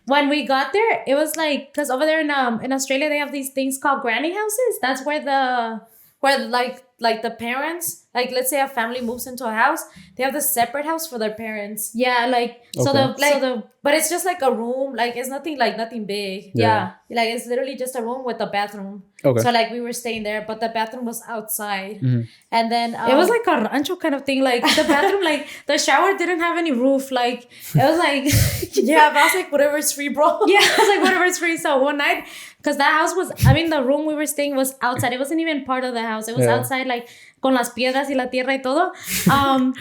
when we got there, it was like, because over there in Australia, they have these things called granny houses. That's where like the parents, like let's say a family moves into a house, they have the separate house for their parents. Yeah, like But it's just like a room, like it's nothing big. Yeah. Like it's literally just a room with a bathroom. Okay. So like we were staying there, but the bathroom was outside. Mm-hmm. And then it was like a rancho kind of thing. Like the bathroom, like the shower didn't have any roof. Like it was like yeah, but I was like, whatever's free, bro. Yeah, I was like, whatever, it's free. So one night, because that house was, the room we were staying was outside. It wasn't even part of the house. It was outside, like, con las piedras y la tierra y todo. But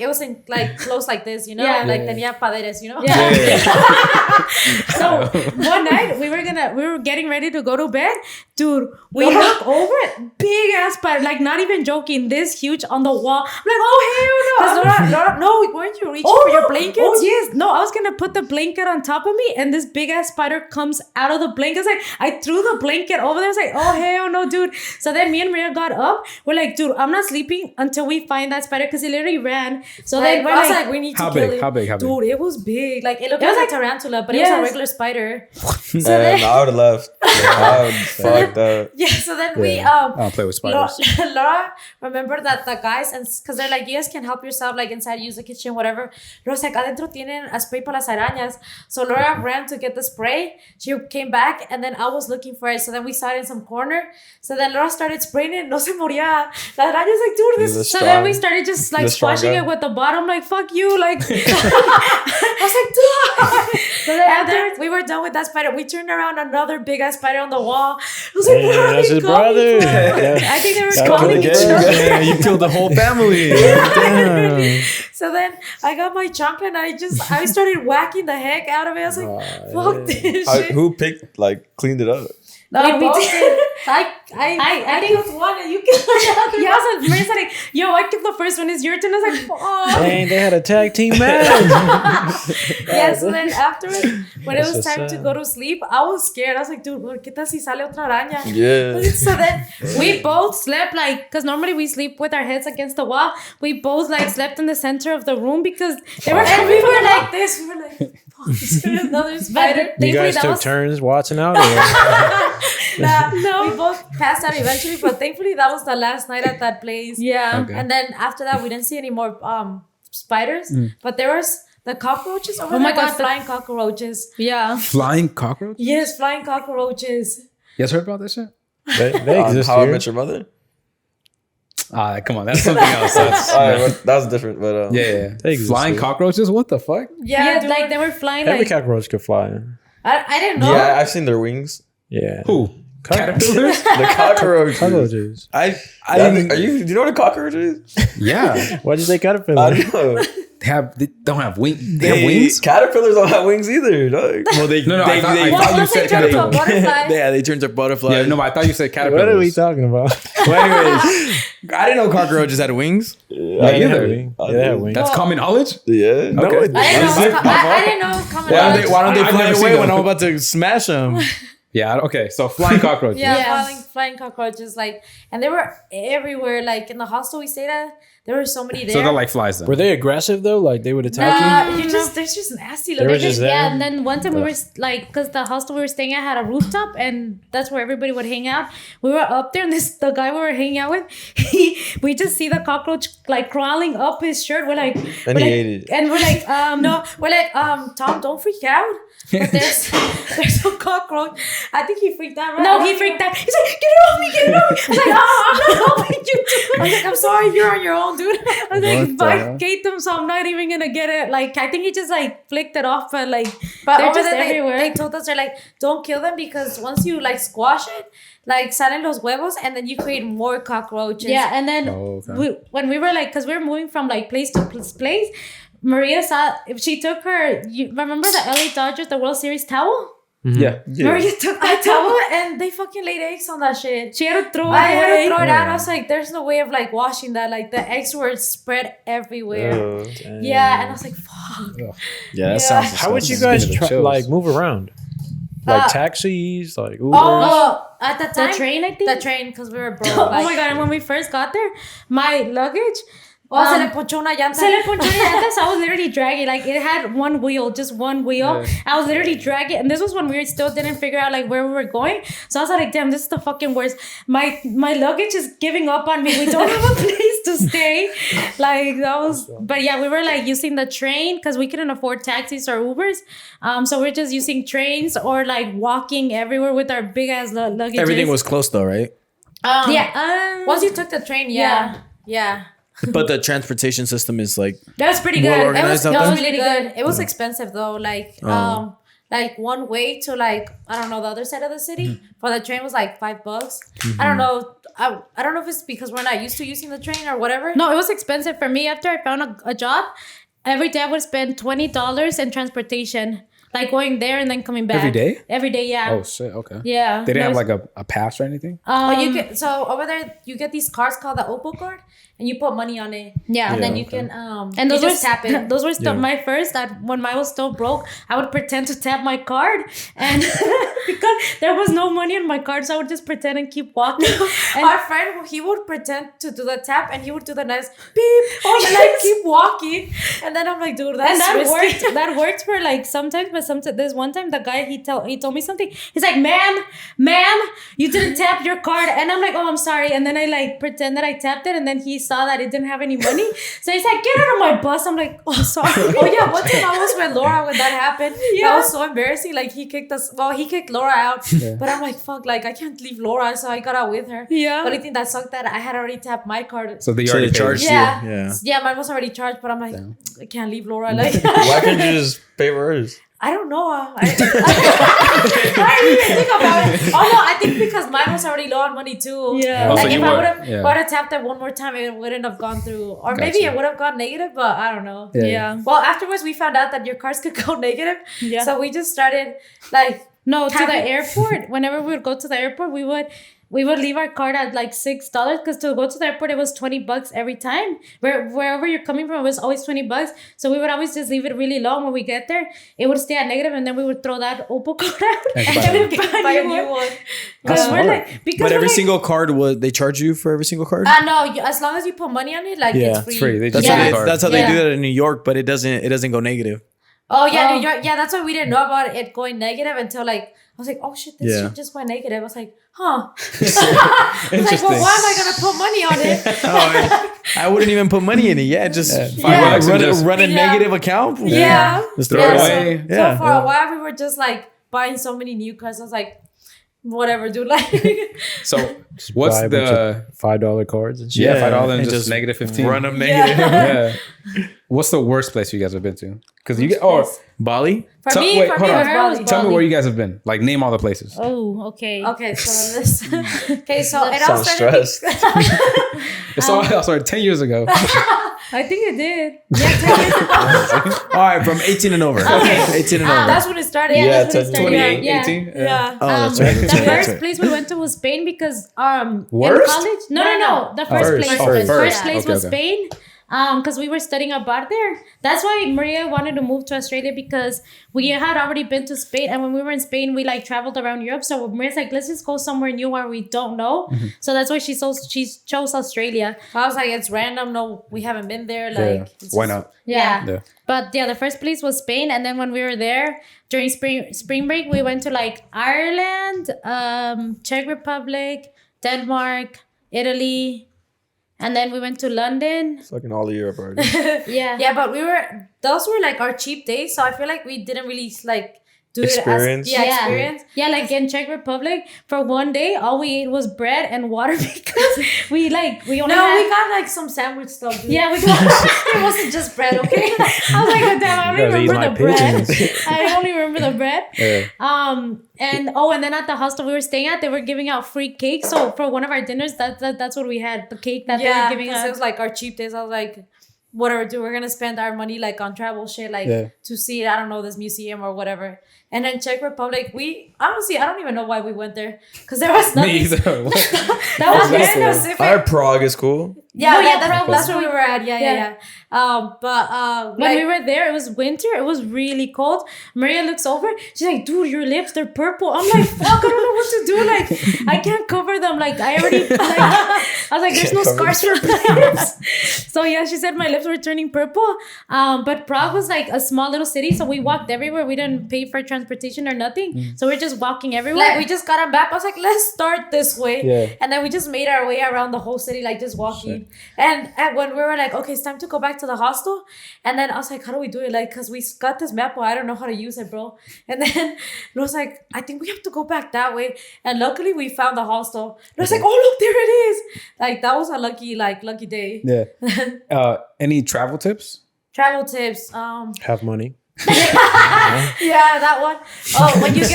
it was in like close like this, you know? Yeah. Like tenía paredes, you know? Yeah. So one night we were getting ready to go to bed. Dude, we look over it, big ass spider, like not even joking, this huge on the wall. I'm like, oh hell no. No, weren't you reaching for your blanket? Oh yes. No, I was gonna put the blanket on top of me and this big ass spider comes out of the blanket. I threw the blanket over there. I was like, oh hell no, dude. So then me and Maria got up. We're like, dude, I'm not sleeping until we find that spider because he literally ran. So then we're like, we need to How kill big? it. How big? Dude, it was big. Like it looked It was like a like- tarantula, but it Yes. was a regular spider. And I would have left. I would fucked up. Yeah, so then we I don't play with spiders. Laura remembered that the guys, and because they're like, you guys can help yourself, like inside, use the kitchen, whatever. Laura's like, adentro tienen a spray para las arañas. So Laura ran to get the spray. She came back, and then I was looking for it. So then we saw it in some corner. So then Laura started spraying it. No se moría. La araña's like, dude, He's a this. so then we started just like He's a strong squashing guy. it with the bottom, like fuck you, like. I was like, dude. So then after we were done with that spider, we turned around, another big ass spider on the wall. I was like, Hey, where are that's they his going brother. from? Yeah. I think they were That calling killed each the other. gang. Yeah, you killed the whole family. Damn. So then I got my chocolate and I started whacking the heck out of it. I was like, fuck this shit. Who cleaned it up? No, We we both did. did. I I think- killed one and you killed another. Yeah, I was like, like, yo, I killed the first one. It's your turn. I was like, oh. Dang, they had a tag team match. Yeah, so then after it, when it That's was so time to sad. go to sleep, I was scared. I was like, dude, ¿qué tal si sale otra araña? Yeah. So then We both slept like, because normally we sleep with our heads against the wall. We both like slept in the center of the room because they were, and we were like this. We were like, fuck. another spider. You guys Thankfully, took turns watching out? Or? no, we both passed out eventually, but thankfully that was the last night at that place. Yeah. Okay. And then after that, we didn't see any more spiders, but there was the cockroaches over there. my God, flying cockroaches. Yeah. Flying cockroach? Yes, flying cockroaches. You guys heard about this shit? They exist How I here. Met Your Mother? Come on, that's something else. That's, That's different, but yeah. They exist Flying here. cockroaches? What the fuck? Yeah, Yeah, dude. like they were flying Every like cockroach could fly. I didn't know. yeah, I've seen their wings. Yeah. Who? Caterpillars? The cockroaches. Cockroaches. I didn't- are you? Do you know what a cockroach is? Yeah. Why'd you say I caterpillar? don't know. They don't have wings. They have wings? Caterpillars don't have wings either, dog. Well, they No, they, I thought, they, I What thought you if they said turn into a caterpillars. butterfly? yeah, they turn to butterflies. Yeah, no, I thought you said What caterpillars. are we talking about? Well, anyways, I didn't know cockroaches had wings. Yeah, They have either. wings. Yeah, they have wings. That's common knowledge? Yeah. No, Okay. it- I didn't know. Is it? I didn't know it was coming Why out. don't they, why don't they I've fly never seen away when them. I'm about to smash them? Yeah, okay. So flying cockroaches. Yeah, Yeah. flying cockroaches, like, and they were everywhere. Like in the hostel we stayed at, there were so many there. So they're like flies then. Were they aggressive though? Like they would attack you? they're just nasty They were looking. just there? Yeah, and then one time we were like, because the hostel we were staying at had a rooftop, and that's where everybody would hang out. We were up there, and the guy we were hanging out with, we just see the cockroach like crawling up his shirt. We're like, And he ate it. and we're like, No, we're like, Tom, don't freak out. But there's a cockroach. I think he freaked out. Right? no, he freaked out. He's like, get it off me, get it off me. I was like, oh, I'm not helping you. I was like, I'm sorry, you're on your own, dude. I was What the like, I hell? hate them, so I'm not even gonna get it. Like, I think he just like flicked it off, but like, But they're over just there, everywhere. they told us, they're like, don't kill them because once you like squash it, like salen los huevos, and then you create more cockroaches. Yeah, and then Oh, okay. when we were like, because we were moving from like place to place, Maria saw, she took her, you remember the LA Dodgers, the World Series towel? Yeah. Maria took I that towel. told her, and they fucking laid eggs on that shit. She had to throw it I had away. to throw it out. Yeah. I was like, there's no way of like washing that. Like the eggs were spread everywhere. Dang. Yeah, and I was like, fuck. Yeah, that Yeah. sounds. How would you Give me guys the chills. like move around? Like Uh, taxis, like Ubers? Oh, at the time, The train, I think. the train, because we were broke. Oh like, my god! And when we first got there, my luggage. Oh, se um, le ponchó una llanta. Se le ponchó una llanta, so I was literally dragging. Like it had one wheel, just one wheel. Yeah. I was literally dragging, and this was when we still didn't figure out like where we were going. So I was like, "Damn, this is the fucking worst." My luggage is giving up on me. We don't have a place to stay. Like that was, but yeah, we were like using the train because we couldn't afford taxis or Ubers. So we're just using trains or like walking everywhere with our big ass luggage. Everything was close though, right? yeah. Once you took the train, yeah. But the transportation system is like That was pretty Well good. organized It out was there? really good. It was expensive though. Like one way to like I don't know the other side of the city for the train was like $5. I don't know. I don't know if it's because we're not used to using the train or whatever. No, it was expensive for me. After I found a job, every day I would spend $20 in transportation, like going there and then coming back. Every day? Every day, yeah. Oh, shit. Okay. Yeah. They didn't have There was- like a pass or anything? But you get so over there you get these cards called the Opal card and you put money on it. Yeah. And then Yeah, you can And those you were just tap it. Those were still my first. When mine was still broke, I would pretend to tap my card, and because there was no money on my card, so I would just pretend and keep walking. And Our friend, he would pretend to do the tap and he would do the nice beep and like keep walking. And then I'm like, dude, that's that risky. worked. That worked for like sometimes, but sometimes there's one time the guy he told me something. He's like, ma'am, you didn't tap your card, and I'm like, oh, I'm sorry. And then I like pretend that I tapped it, and then he saw that it didn't have any money, so he's like, get out of my bus. I'm like, oh, sorry. Oh yeah, one time I was with Laura when that happened. That was so embarrassing. Like he kicked Laura out. But I'm like, fuck, like I can't leave Laura, so I got out with her. Yeah. The only thing that sucked that I had already tapped my card. So they so already they charged paid. Yeah. you. Yeah. Yeah, mine was already charged, but I'm like, I can't leave Laura. Like Why couldn't you just pay for hers? I don't know. I didn't even think about it. Oh no, I think because mine was already low on money too. Yeah. Oh, Like so if you I were- would have yeah. tapped it one more time, it wouldn't have gone through. Or maybe Gotcha. it would have gone negative, but I don't know. Yeah. Well, afterwards we found out that your cards could go negative. Yeah. So we just started like No, to the Having- airport. Whenever we would go to the airport, we would leave our card at like $6 because to go to the airport it was $20 every time. Wherever you're coming from, it was always $20. So we would always just leave it really low. And when we get there, it would stay at negative, and then we would throw that Opal card out And and buy buy buy a a new new one. one. Because That's we're smart. like, because But we're every like, single card they charge you for every single card? No, as long as you put money on it, like Yeah, it's it's free. Free. They That's just how give they, you a card. that's how they Yeah. do that in New York, but it doesn't go negative. Oh yeah, New York. Yeah, that's why we didn't know about it going negative until like I was like, oh shit, this shit just went negative. I was like, huh. I was like, well, why am I gonna put money on it? I wouldn't even put money in it. Yeah, just run a negative account. Yeah. Just throw it away. So for a while, we were just like buying so many new cars. I was like, whatever, dude. Like, so what's the $5 cards and shit? Yeah, $5 and just negative 15. Run them negative. Yeah. What's the worst place you guys have been to? Because you get Bali. For me, it was Bali. Tell me where you guys have been. Like name all the places. Oh, okay. Okay, so this. Okay, so it all Sounds started. stressed. It's all started 10 years ago. I think it did. All right, from 18 and over. Okay. 18 and over. That's when it started. Yeah, Yeah, that's when it started. 28, Yeah. 18. Yeah. Oh, that's right. The That's right. That's first right. place we went to was Spain because in Worst? college. No. The first First. place. Oh, The first. first place Okay, was okay. Spain. Because we were studying abroad there. That's why Maria wanted to move to Australia because we had already been to Spain, and when we were in Spain, we like traveled around Europe. So Maria's like, let's just go somewhere new where we don't know. So that's why she chose Australia. I was like, it's random. No, we haven't been there. Like, it's Why just- not? Yeah. But the first place was Spain, and then when we were there during spring break, we went to like Ireland, Czech Republic, Denmark, Italy. And then we went to London. Fucking all of Europe already. Yeah. Yeah, but those were like our cheap days. So I feel like we didn't really like do Experience. it as experience. Yeah, like in Czech Republic, for one day, all we ate was bread and water because we only had... we got like some sandwich stuff. Dude. Yeah, we got... It wasn't just bread, okay? I was like, oh, damn, I You guys only eat remember my the bread. pigeons. I only remember the bread. Yeah. And then at the hostel we were staying at, they were giving out free cake. So for one of our dinners, that's what we had, the cake that they were giving because us. it was like our cheap days. I was like, whatever, dude, we're gonna spend our money like on travel shit, like to see, I don't know, this museum or whatever. And then Czech Republic, we honestly, I don't even know why we went there because there was nothing. Me either. That was very specific. Our Prague is cool. That's where we were at. Yeah. When we were there, it was winter. It was really cold. Maria looks over. She's like, dude, your lips, they're purple. I'm like, fuck, I don't know what to do. Like, I can't cover them. Like, I already, I was like, there's no scars for my lips. So yeah, she said my lips were turning purple. But Prague was like a small little city. So we walked everywhere. We didn't pay for transportation or nothing. So we're just walking everywhere. Like, we just got on map. I was like, let's start this way. Yeah. And then we just made our way around the whole city, like just walking. And when we were like, okay, it's time to go back to the hostel. And then I was like, how do we do it? Like, because we got this map, but I don't know how to use it, bro. And then I was like, I think we have to go back that way. And luckily we found the hostel. And I was like, oh, look, there it is. Like, that was a lucky day. Yeah. Any travel tips? Travel tips. Have money. Yeah, that one. Oh, when you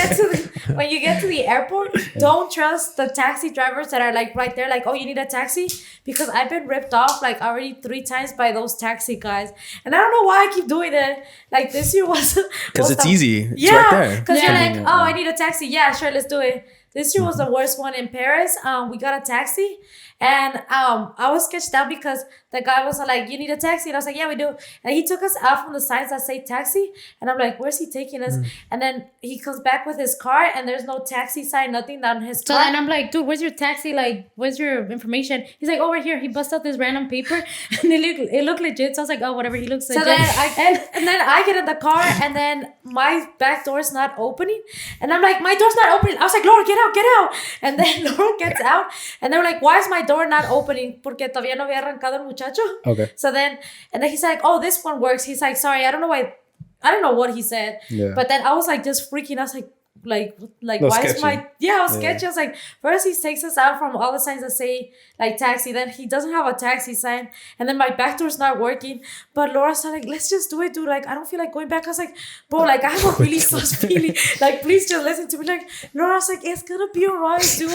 get to the airport, don't trust the taxi drivers that are like right there, like, oh, you need a taxi, because I've been ripped off like already 3 times by those taxi guys, and I don't know why I keep doing it. Like, this year was Because it's easy. It's yeah, right there. because you're like, oh, I need a taxi. Yeah, sure, let's do it. This year was the worst one in Paris. We got a taxi, and I was sketched out because the guy was like, you need a taxi? And I was like, yeah, we do. And he took us out from the signs that say taxi, and I'm like, where's he taking us? And then he comes back with his car, and there's no taxi sign, nothing on his So car. then I'm like, dude, where's your taxi? Like, where's your information? He's like, over here. He busts out this random paper, and it looked legit. So I was like, oh, whatever. He looks legit. So then I get in the car, and then my back door's not opening, and I'm like, my door's not opening. I was like, Laura, get out. And then Laura gets out, and they're like, why is my door not opening? Porque todavía no había arrancado el muchacho. Okay. So then he's like, oh, this one works. He's like, sorry, I don't know what he said. Yeah. But then I was like just freaking. I was like why sketchy. is my I was sketchy. I was like, first he takes us out from all the signs that say like taxi, then he doesn't have a taxi sign, and then my back door's not working. But Laura's like, let's just do it, dude. Like, I don't feel like going back. I was like, bro, like, I have a really sus feeling. Like, please just listen to me. Like, Laura's like, it's gonna be alright, dude.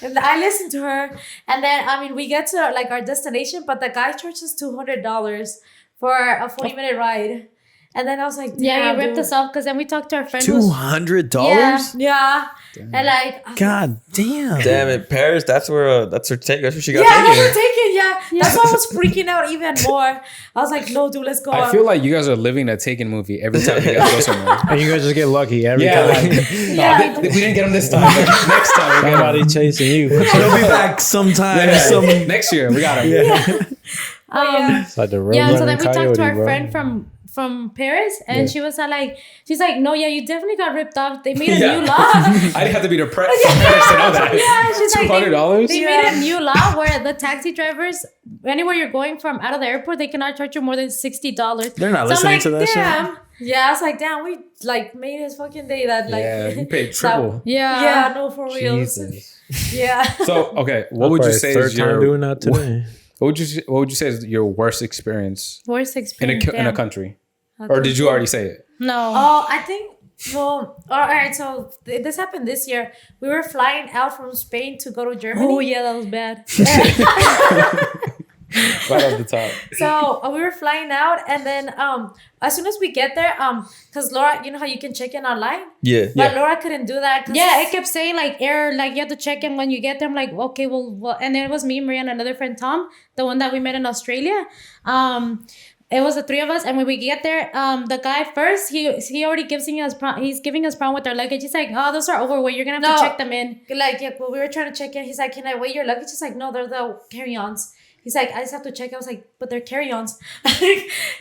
And I listened to her, and then I mean, we get to like our destination, but the guy charges $200 for a 40-minute ride. And then I was like, yeah, he ripped dude. us off because then we talked to our friend. $200? Yeah. And like, God damn. Damn it, Paris. That's where that's where she got yeah, taken. that's taken. Yeah, that's why I was freaking out even more. I was like, no, dude, let's go. I feel like you guys are living a Taken movie every time you guys go somewhere. And you guys just get lucky every Yeah, time. like, we didn't get them this time. Next time, we got Somebody chasing you. He'll be back sometime. them. Next year, we got them. It's like the road Yeah, so then running we talked coyote, to our bro. friend from from Paris, and she was like, she's like, no, yeah, you definitely got ripped off. They made a Yeah. new law. I didn't have to be depressed to know that. Yeah, she's like, $200? they made a new law where the taxi drivers, anywhere you're going from out of the airport, they cannot charge you more than $60. They're not So I'm listening like, to that shit. damn. Yeah, I was like, damn, we like made his fucking day that like. Yeah, you paid triple. Yeah. Yeah, no, for real. Jesus. Yeah. So, okay, what would you say Third is time your doing that today. what would you say is your worst experience Worst in experience. a country? Or did you already say it? No. Oh, I think. Well, all right. So this happened this year. We were flying out from Spain to go to Germany. Oh, yeah, that was bad. Right off the top. So we were flying out, and then as soon as we get there, because Laura, you know how you can check in online, Yeah. but Laura couldn't do that. Yeah, it kept saying like error, like you have to check in when you get there. I'm like, okay, well, and then it was me, Maria, and another friend, Tom, the one that we met in Australia. It was the three of us, and when we get there, the guy first, he already he's giving us problem with our luggage. He's like, oh, those are overweight. You're gonna have to check them in. Like, yeah, well, we were trying to check in. He's like, can I weigh your luggage? He's like, no, they're the carry-ons. He's like, I just have to check. I was like, but they're carry-ons.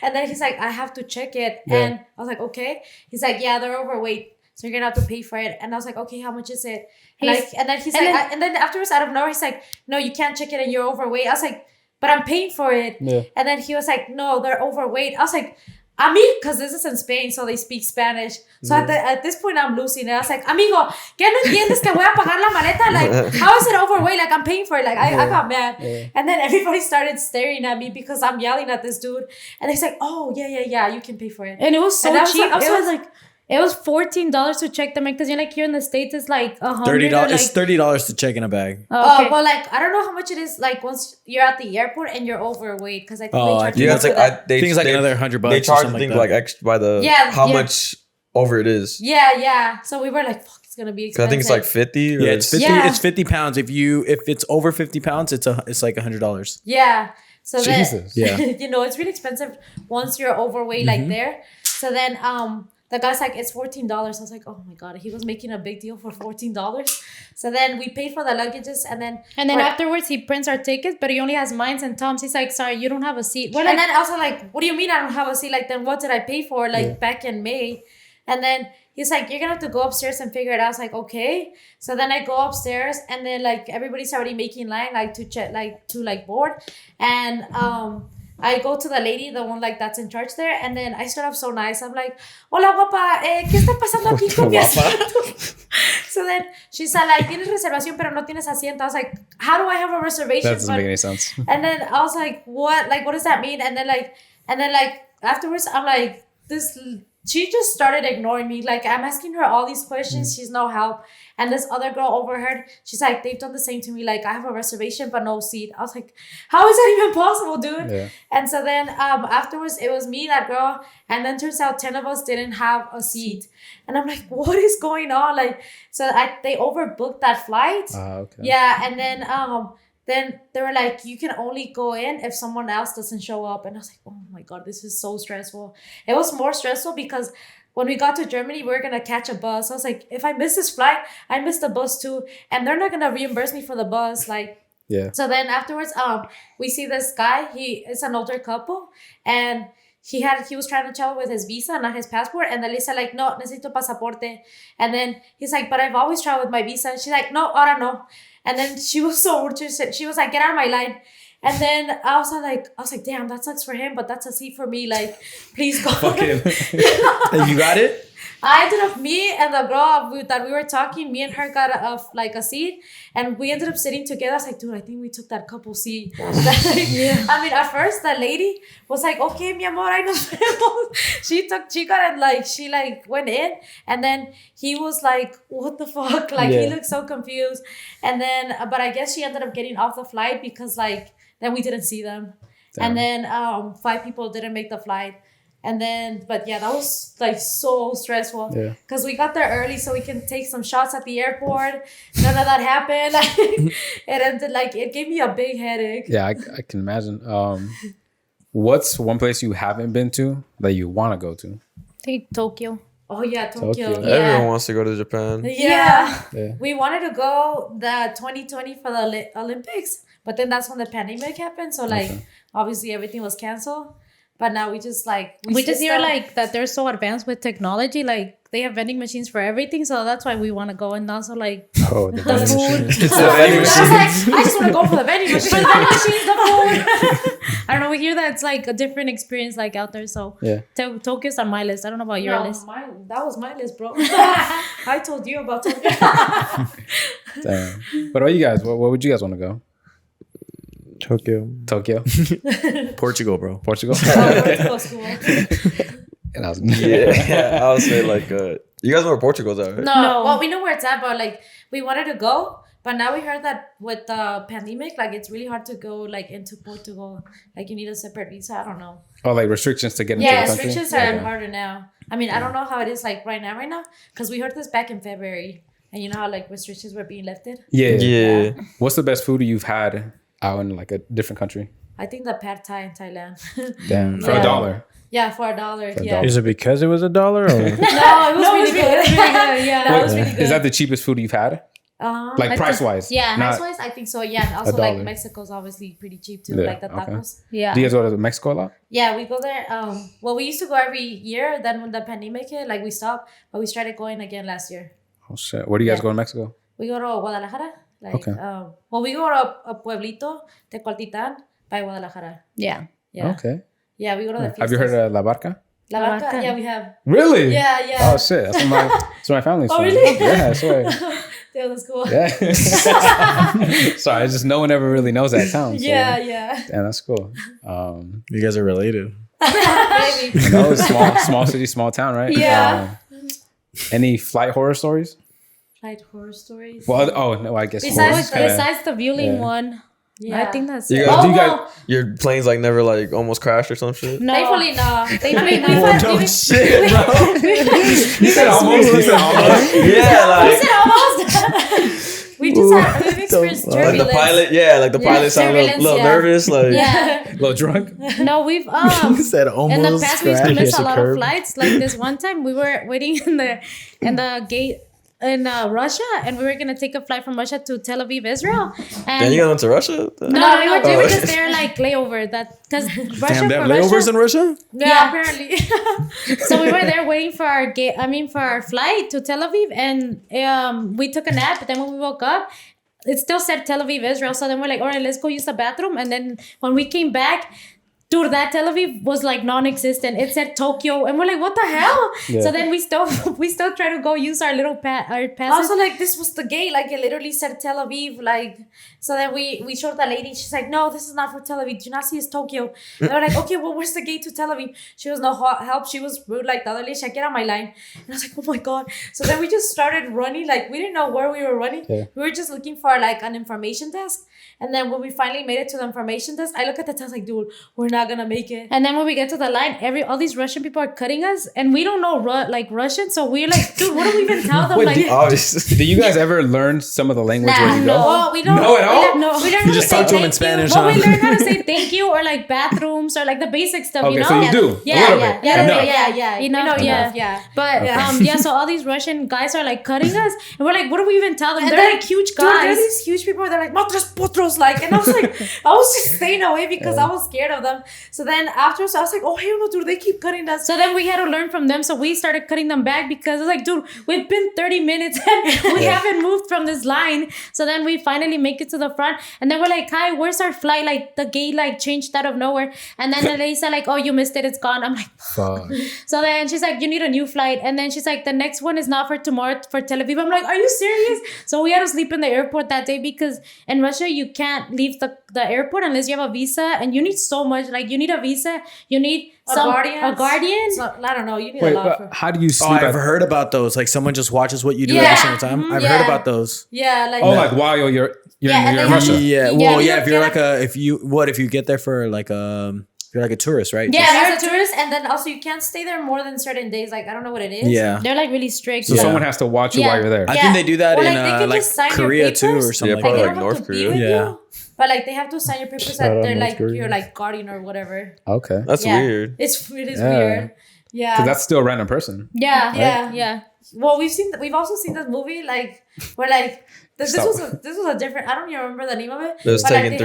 And then he's like, I have to check it. Yeah. And I was like, okay. He's like, yeah, they're overweight. So you're going to have to pay for it. And I was like, okay, how much is it? And then afterwards, out of nowhere, he's like, no, you can't check it and you're overweight. I was like, but I'm paying for it. Yeah. And then he was like, no, they're overweight. I was like, because this is in Spain, so they speak Spanish. So at this point, I'm losing it. I was like, amigo, ¿qué no entiendes que voy a pagar la maleta? Like, how is it overweight? Like, I'm paying for it. Like, I got mad. Yeah. And then everybody started staring at me because I'm yelling at this dude. And he's like, oh, yeah, you can pay for it. And it was so cheap. It was $14 to check them in, because you're like, here in the States, it's like $100. $30. It's $30 to check in a bag. Oh, okay. Well, like, I don't know how much it is, like, once you're at the airport and you're overweight, because I think they charge Yeah, it's like I think it's like another $100. They charge, or something I think, like that. extra by the Yeah, much over it is. Yeah. So we were like, fuck, it's gonna be expensive. I think it's like 50. Or Yeah, it's 50. Yeah. It's 50 pounds. If it's over 50 pounds, it's like $100. Yeah. So Jesus. Yeah. then, it's really expensive once you're overweight, like there. So then, the guy's like, it's $14. I was like, oh my God, he was making a big deal for $14. So then we paid for the luggages, and then afterwards he prints our tickets, but he only has mine and Tom's. He's like, sorry, you don't have a seat. And then I was like, what do you mean I don't have a seat? Like, then what did I pay for? Like, back in May. And then he's like, you're gonna have to go upstairs and figure it out. I was like, okay. So then I go upstairs, and then like everybody's already making line, like to check, like to like board. And I go to the lady, the one like that's in charge there, and then I start off so nice. I'm like, hola guapa, ¿qué está pasando aquí con mi asiento? So then she said like, tienes reservación pero no tienes asiento. I was like, how do I have a reservation? That doesn't make any sense. And then I was like, what? Like, what does that mean? And then afterwards, I'm like, she just started ignoring me. Like, I'm asking her all these questions. She's no help. And this other girl overheard. She's like, they've done the same to me. Like, I have a reservation, but no seat. I was like, how is that even possible, dude? Yeah. And so then afterwards, it was me, that girl. And then turns out 10 of us didn't have a seat. And I'm like, what is going on? Like, so they overbooked that flight. Okay. Yeah. And then they were like, you can only go in if someone else doesn't show up. And I was like, oh my God, this is so stressful. It was more stressful because when we got to Germany, we were going to catch a bus. I was like, if I miss this flight, I missed the bus too. And they're not going to reimburse me for the bus. Like, yeah. So then afterwards, we see this guy. It's an older couple. And he was trying to travel with his visa, not his passport. And then they said like, no, necesito pasaporte. And then he's like, but I've always traveled with my visa. And she's like, no, ahora no. And then she was so rude. She was like, get out of my line. And then I was like, damn, that sucks for him, but that's a seat for me. Like, please go. Fuck him. And you got it? I ended up, me and the girl that we were talking, me and her got a seat, and we ended up sitting together. I was like, dude, I think we took that couple seat. Yeah. I mean, at first the lady was like, okay, mi amor, I know. She got it, like, she like went in, and then he was like, what the fuck? Like, he looked so confused. And then, but I guess she ended up getting off the flight because like, then we didn't see them. Damn. And then 5 people didn't make the flight. And then, but yeah, that was like so stressful. Yeah. Because we got there early so we can take some shots at the airport. None of that happened. It gave me a big headache. Yeah, I can imagine. What's one place you haven't been to that you want to go to? I think Tokyo. Oh yeah, Tokyo. Yeah. Everyone wants to go to Japan. Yeah. We wanted to go the 2020 for the Olympics, but then that's when the pandemic happened. So like, obviously everything was canceled. But now we just like We just hear stop. like that they're so advanced with technology, like they have vending machines for everything, so that's why we want to go. And also like Oh, the the vending food. machine. It's the vending I was machine. like, I just want to go for the vending machine. For the vending machines, the food. I don't know. We hear that it's like a different experience like out there. So Yeah. Tokyo's on my list. I don't know about your No, list. that was my list, bro. I told you about Tokyo. Damn. But what you guys? Where would you guys want to go? Tokyo. Tokyo, Portugal, bro. Portugal. Close to one. And I was Yeah, I would say like you guys know where Portugal's at, right? No, well, we know where it's at, but like we wanted to go, but now we heard that with the pandemic, like it's really hard to go like into Portugal. Like you need a separate visa. I don't know. Oh, like restrictions to get into Yeah, the country. restrictions are harder now. I mean, I don't know how it is like right now, because we heard this back in February, and you know how like restrictions were being lifted. Yeah. Yeah. What's the best food you've had out in like a different country? I think the pad thai in Thailand. Damn. For Yeah. $1. Yeah, for $1. For Yeah. $1. Is it because it was $1 or? No, it was really good. Yeah, that was really good. Is that the cheapest food you've had? Like I price think- wise? yeah, Not- Price-wise, I think so. Yeah, and also like $1. Mexico's obviously pretty cheap too, Yeah, like the okay. tacos. Yeah. Do you guys go to Mexico a lot? Yeah, we go there. Well, we used to go every year. Then when the pandemic hit, like we stopped, but we started going again last year. Oh shit. Where do you guys Yeah. go in Mexico? We go to Guadalajara. Like, Okay. well, we go to a pueblito, Tecualtitan, by Guadalajara. Yeah. Yeah. Okay. Yeah, we go to the. Have you heard fiestas. of La Barca? La La Barca? Barca? Yeah, we have. Really? Yeah, yeah. Oh shit. That's where my family's Oh, from. really? Yeah, I swear. Yeah, that's cool. Yeah. Sorry, it's just no one ever really knows that town. So. Yeah, yeah. Yeah, that's cool. You guys are related. Maybe. No, it's small city, small town, right? Yeah. Any flight horror stories? Like horror stories. Well, no, I guess Besides- horror. Besides the viewing Yeah. one, Yeah. I think that's You it. guys, Oh, do you guys, well, your planes like never like almost crashed or some shit? No. thankfully, no. Thankfully, no. No shit, bro. He said almost. He said almost. Yeah, like, Almost. We've experienced like turbulence. the pilot. Yeah, like the Yeah, pilot sounded a turbulence, little yeah. nervous. Like, Yeah. A little drunk. No, we've You said almost. in the past we used to crashed. miss It's a a lot of curve. flights. Like this one time, we were waiting in the gate in Russia, and we were gonna take a flight from Russia to Tel Aviv, Israel. And then you got into Russia? no, we Oh. were just there like layover. That because Russia Damn, they have for layovers Russia. in Russia? Yeah, apparently. So we were there waiting for our for our flight to Tel Aviv, and we took a nap. But then when we woke up, it still said Tel Aviv, Israel. So then we're like, all right, let's go use the bathroom. And then when we came back, dude, that Tel Aviv was like non-existent. It said Tokyo, and we're like, what the hell? Yeah. So then we still try to go use our little our passes. Also, like, this was the gate. Like, it literally said Tel Aviv. Like, so then we showed the lady. She's like, no, this is not for Tel Aviv. Do you not see it's Tokyo? And we're like, okay, well, where's the gate to Tel Aviv? She was no help. She was rude. Like, the other lady, get on my line. And I was like, oh my God. So then we just started running. Like, we didn't know where we were running. Yeah. We were just looking for, like, an information desk. And then when we finally made it to the information desk, I look at the test like, dude, we're not going to make it. And then when we get to the line, all these Russian people are cutting us, and we don't know Russian, so we're like, dude, what do we even tell them? Wait, like, Obviously. Do you guys ever learn some of the language where you go? Well, we don't. No, at all? No, we learn You how just to say talk to them in thank you. Spanish, But we huh? learn how to say thank you, or like bathrooms, or like the basic stuff. Okay, you know? so you do. Yeah, a little yeah, bit. yeah, Enough. Yeah. You know, We yeah. enough, yeah. But Okay. so all these Russian guys are like cutting us, and we're like, what do we even tell them? And They're then, like huge dude, there are guys. these huge people. They're like matros potros, like, and I was like, I was just staying away because I was scared of them. So then after, I was like, oh hell no, dude, they keep cutting us. So then we had to learn from them. So we started cutting them back because it's like, dude, we've been 30 minutes and we haven't moved from this line. So then we finally make it to the front, and then we're like, hi, where's our flight? Like the gate like changed out of nowhere, and then the lady said like, oh, you missed it, it's gone. I'm like, Fuck. so then she's like, you need a new flight. And then she's like, the next one is not for tomorrow, for Tel Aviv. I'm like, are you serious? So we had to sleep in the airport that day because in Russia, you can't leave the airport unless you have a visa. And you need so much. Like, you need a visa. You need A guardian. So, I don't know. You need Wait, a lot for. how do you Oh, sleep I've at... heard about those. Like someone just watches what you do Yeah. every single time. I've heard Yeah. about those. Yeah, like. Oh, like while you're Yeah, and in then- Russia. Yeah. Yeah, Well, you yeah. don't If you're get if you get there for like if you're like a tourist, right? Yeah, Yeah, as a tourist, and then also you can't stay there more than certain days. Like I don't know what it is. Yeah. they're like really strict. So someone has to watch you Yeah. while you're there. I Yeah. think they do that Or, in like, they can like just sign your Korea too, papers. or something Yeah, like probably They that. don't like have North to be Korea. with Yeah. you, but like they have to sign your papers Shout that out they're North like Korea. your like guardian or whatever. Okay. That's Yeah. weird. It is Yeah. weird. Yeah. Because that's still a random person. Yeah. Well, we've also seen this movie like where like this was a different. I don't even remember the name of it. It was but like Taken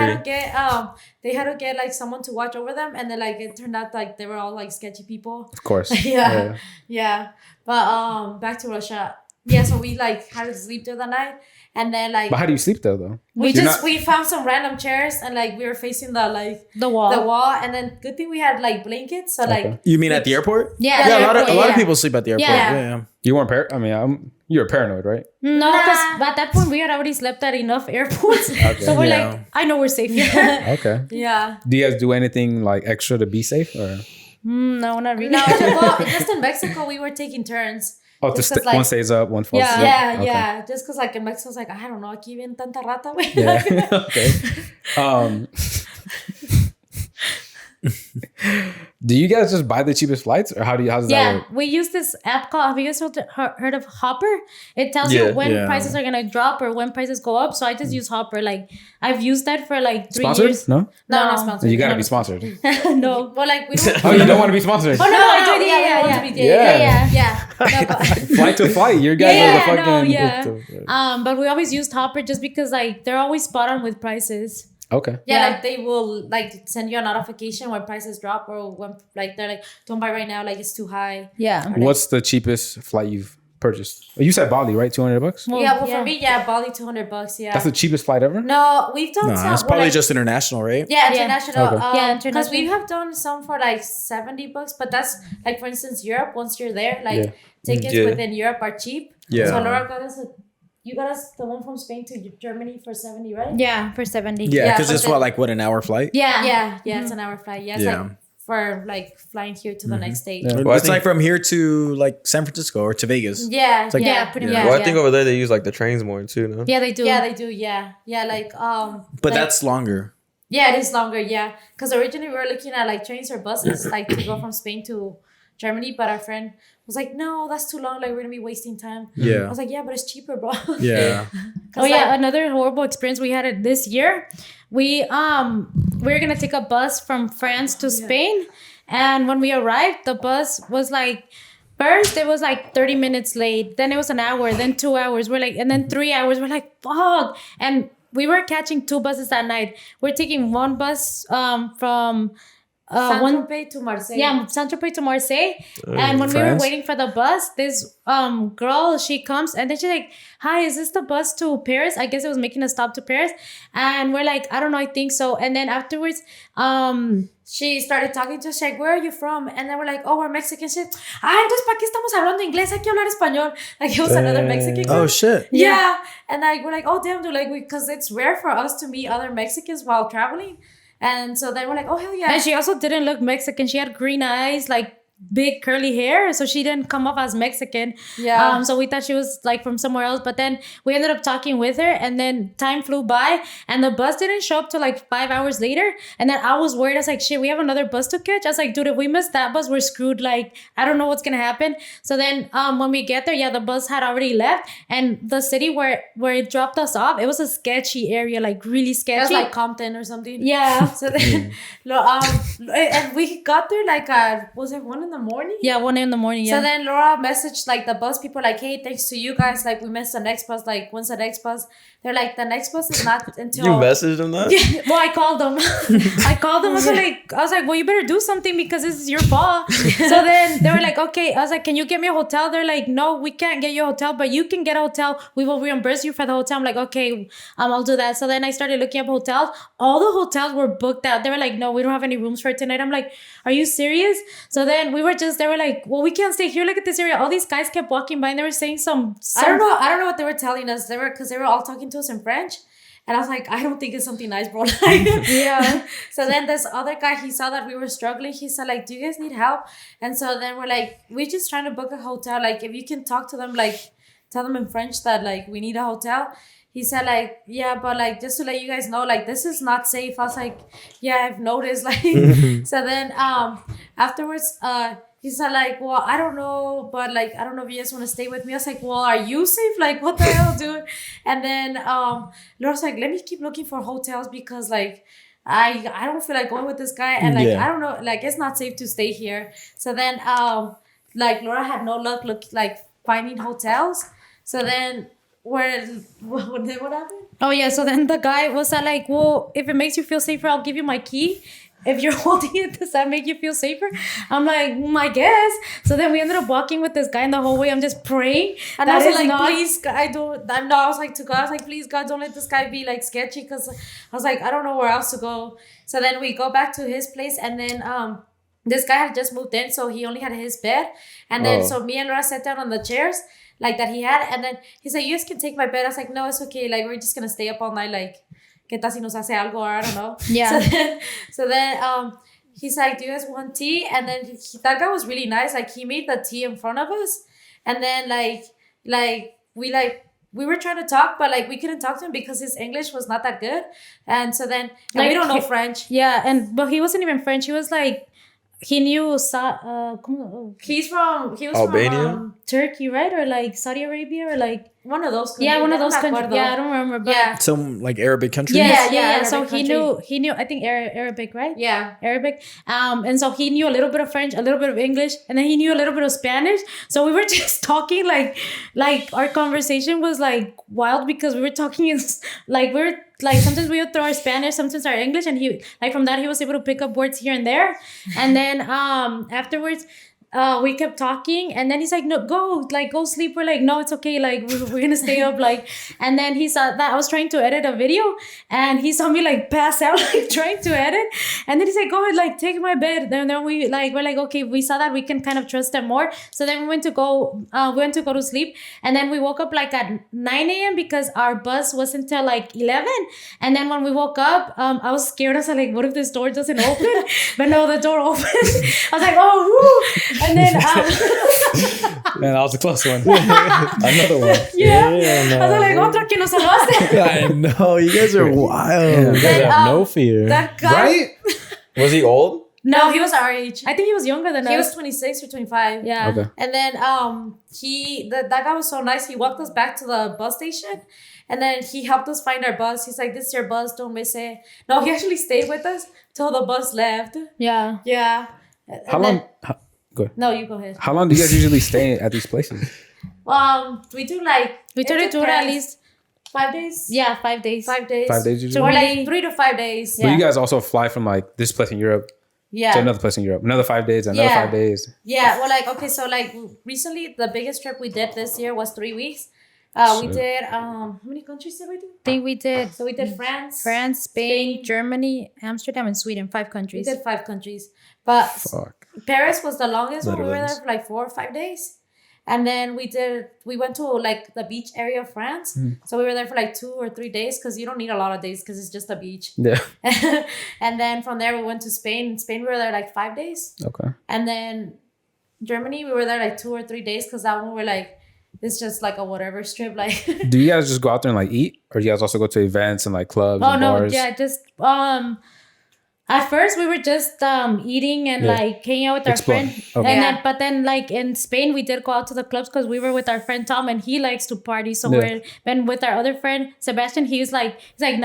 they had to get like someone to watch over them, and then like it turned out like they were all like sketchy people. Of course. Yeah. But back to Russia. Yeah, so we like had to sleep there that night, and then like. But how do you sleep there though? We found some random chairs, and like we were facing the wall, and then good thing we had like blankets, so like. You mean at the airport? Yeah. A lot of people sleep at the airport. Yeah. You weren't you were paranoid, right? No, because at that point we had already slept at enough airports. So we're like, I know we're safe here. Okay. Yeah. Do you guys do anything like extra to be safe, or? No, not really. No, well, just in Mexico we were taking turns. Oh, one stays up, one falls asleep. Yeah. Just because like in Mexico, it's like I don't know, aquí ven tanta rata, güey. Yeah. Okay. Do you guys just buy the cheapest flights, or how does that work? We use this app called. Have you guys heard of Hopper? It tells you when prices are gonna drop or when prices go up. So I just use Hopper. Like I've used that for like 3 Sponsored? years. No, not sponsored. You gotta be sponsored. No, well, like we don't. Oh, you don't want to be sponsored? Oh no, I do. Yeah. No, but, Flight to flight, you guys are the fucking. But we always used Hopper just because like they're always spot on with prices. Okay. Yeah, like they will like send you a notification when prices drop, or when like they're like, don't buy right now, like it's too high. Yeah. What's the cheapest flight you've purchased? You said Bali, right? $200? Well, for me, Bali $200. Yeah. That's the cheapest flight ever? No, we've done some. It's probably just international, right? Yeah, international. Okay. International. Because we have done some for like $70, but that's like, for instance, Europe. Once you're there, like tickets within Europe are cheap. Yeah. So Laura got us you got us the one from Spain to Germany for 70, right? Yeah, for 70. Yeah, because it's an hour flight? Yeah. It's an hour flight. Yeah, it's like for like flying here to the next state. Yeah. Well, it's like from here to like San Francisco or to Vegas. Yeah, it's like, pretty much. Well, I think over there they use like the trains more too, no? Yeah, they do. Yeah, they do. Yeah, like But like, that's longer. Yeah, it is longer. Yeah, because originally we were looking at like trains or buses, like to go from Spain to Germany, but our friend was like, "No, that's too long. Like we're gonna be wasting time." Yeah. I was like, "Yeah, but it's cheaper, bro." Yeah. Another horrible experience we had it this year. We were gonna take a bus from France to Spain, and when we arrived, the bus was like, first it was like 30 minutes late, then it was an hour, then 2 hours. We're like, and then 3 hours. We're like, fuck. And we were catching 2 buses that night. We're taking one bus from Saint-Tropez to Marseille. Yeah, Saint-Tropez to Marseille. And when we were waiting for the bus, this girl, she comes and then she's like, "Hi, is this the bus to Paris?" I guess it was making a stop to Paris. And we're like, "I don't know, I think so." And then afterwards, she started talking to us, like, "Where are you from?" And then we're like, "Oh, we're Mexican." She said, entonces, ¿para qué estamos hablando inglés? Hay que hablar español. Like, it was another Mexican girl. Oh, shit. Yeah. And like, we're like, "Oh, damn, dude." Like, because it's rare for us to meet other Mexicans while traveling. And so then we're like, "Oh, hell yeah." And she also didn't look Mexican. She had green eyes, like big curly hair, so she didn't come off as Mexican. Yeah. So we thought she was like from somewhere else, but then we ended up talking with her, and then time flew by, and the bus didn't show up till like 5 hours later. And then I was worried. I was like, shit, we have another bus to catch. I was like, dude, if we miss that bus, we're screwed. Like, I don't know what's gonna happen. So then when we get there, the bus had already left, and the city where it dropped us off, it was a sketchy area, like really sketchy. It was like Compton or something. Yeah. So then, and we got there like was it 1 in the morning? Yeah, 1 a.m. in the morning. Yeah. So then Laura messaged like the bus people, like, "Hey, thanks to you guys, like we missed the next bus. Like, when's the next bus?" They're like, "The next bus is not until." You messaged them that? Well, I called them. I was like, well, you better do something because this is your fault. So then they were like, okay. I was like, can you get me a hotel? They're like, no, we can't get you a hotel, but you can get a hotel. We will reimburse you for the hotel. I'm like, okay, I'll do that. So then I started looking up hotels. All the hotels were booked out. They were like, no, we don't have any rooms for tonight. I'm like, are you serious? So then they were like, well, we can't stay here. Look at this area. All these guys kept walking by and they were saying some I don't know what they were telling us. Because they were all talking to us in French. And I was like, I don't think it's something nice, bro. Yeah. So then this other guy, he saw that we were struggling. He said, like, do you guys need help? And so then we're like, we're just trying to book a hotel. Like, if you can talk to them, like, tell them in French that, like, we need a hotel. He said, like, yeah, but, like, just to let you guys know, like, this is not safe. I was like, yeah, I've noticed. Like, so then afterwards, he said, like, well, I don't know, but, like, I don't know if you guys want to stay with me. I was like, well, are you safe? Like, what the hell, dude? And then Laura's like, let me keep looking for hotels because, like, I don't feel like going with this guy, and like Yeah. I don't know, like it's not safe to stay here. So then like Laura had no luck finding hotels. So then what happened? Oh yeah, so then the guy was like, well, if it makes you feel safer, I'll give you my key. If you're holding it, does that make you feel safer? I'm like, I guess. So then we ended up walking with this guy in the hallway. I'm just praying. And I was like, please, God, I was like to God, I was like, please, God, don't let this guy be like sketchy, because I was like, I don't know where else to go. So then we go back to his place, and then this guy had just moved in, so he only had his bed. And then so me and Laura sat down on the chairs like that he had, and then he's like, you guys can take my bed. I was like, no, it's okay. Like, we're just gonna stay up all night. Like, ¿qué tal si nos hace algo? Or I don't know. Yeah. So then he's like, do you guys want tea? And then that guy was really nice. Like, he made the tea in front of us. And then we were trying to talk, but like we couldn't talk to him because his English was not that good. And so then Like, we don't know French. Yeah, but he wasn't even French. He was like, he knew He was Albania? from Turkey, right? Or like Saudi Arabia, or like one of those countries. yeah, one of No those me countries. acuerdo. Yeah, I don't remember. But Yeah. Some like Arabic countries. Yes, Yeah, yeah. Arabic So country. he knew. I think Arabic, right? Yeah. Arabic. And so he knew a little bit of French, a little bit of English, and then he knew a little bit of Spanish. So we were just talking like our conversation was like wild, because we were talking in like we were like sometimes we would throw our Spanish, sometimes our English, and he like from that he was able to pick up words here and there. And then afterwards we kept talking, and then he's like, no, go sleep. We're like, no, it's okay, like we're gonna stay up. Like, and then he saw that I was trying to edit a video, and he saw me like pass out like trying to edit, and then he's like, go ahead, like take my bed. And then we're like, okay, we saw that we can kind of trust him more. So then we went to go to sleep, and then we woke up like at 9 a.m. because our bus wasn't till like 11. And then when we woke up, I was scared. I was like, what if this door doesn't open? But no, the door opened. I was like, oh, woo. And then Man, that was a close one. Another one. yeah. Yeah, I was like, otro que nos salvaste. I know, you guys are wild. You guys Then, have no fear. That guy. Right? Was he old? No, he was our age. I think he was younger than He us. was 26 or 25. Yeah. Okay. And then that guy was so nice. He walked us back to the bus station, and then he helped us find our bus. He's like, this is your bus, don't miss it. No, he actually stayed with us till the bus left. Yeah. Yeah. How long? Go ahead. No, you go ahead. How long do you guys usually stay at these places? We do like We tried to do it at least 5 days. Yeah, 5 days. 5 days. 5 days usually. Or like 3 to 5 days. But you guys also fly from like this place in Europe Yeah. to another place in Europe, another 5 days, another Yeah. 5 days. Yeah, well, like, okay, so like recently the biggest trip we did this year was 3 weeks. We did how many countries did we do? I think we did So we did France, Spain, Germany, Amsterdam, and Sweden. 5 we countries. did 5 countries. But Fuck. Paris was the longest one. We were Netherlands. there for like 4 or 5 days. And then we went to like the beach area of France. So we were there for like 2 or 3 days, because you don't need a lot of days because it's just a beach. Yeah. And then from there we went to Spain. In Spain we were there like 5 days. Okay. And then Germany we were there like 2 or 3 days, because that one we're like, it's just like a whatever strip. Like Do you guys just go out there and like eat, or do you guys also go to events and like clubs Oh and no, bars? yeah, just at first we were just eating and Yeah. like hanging out with our Exploring. friend. Okay. And Yeah. then but then like in Spain we did go out to the clubs because we were with our friend Tom, and he likes to party. So Yeah. we're then with our other friend Sebastian, he's like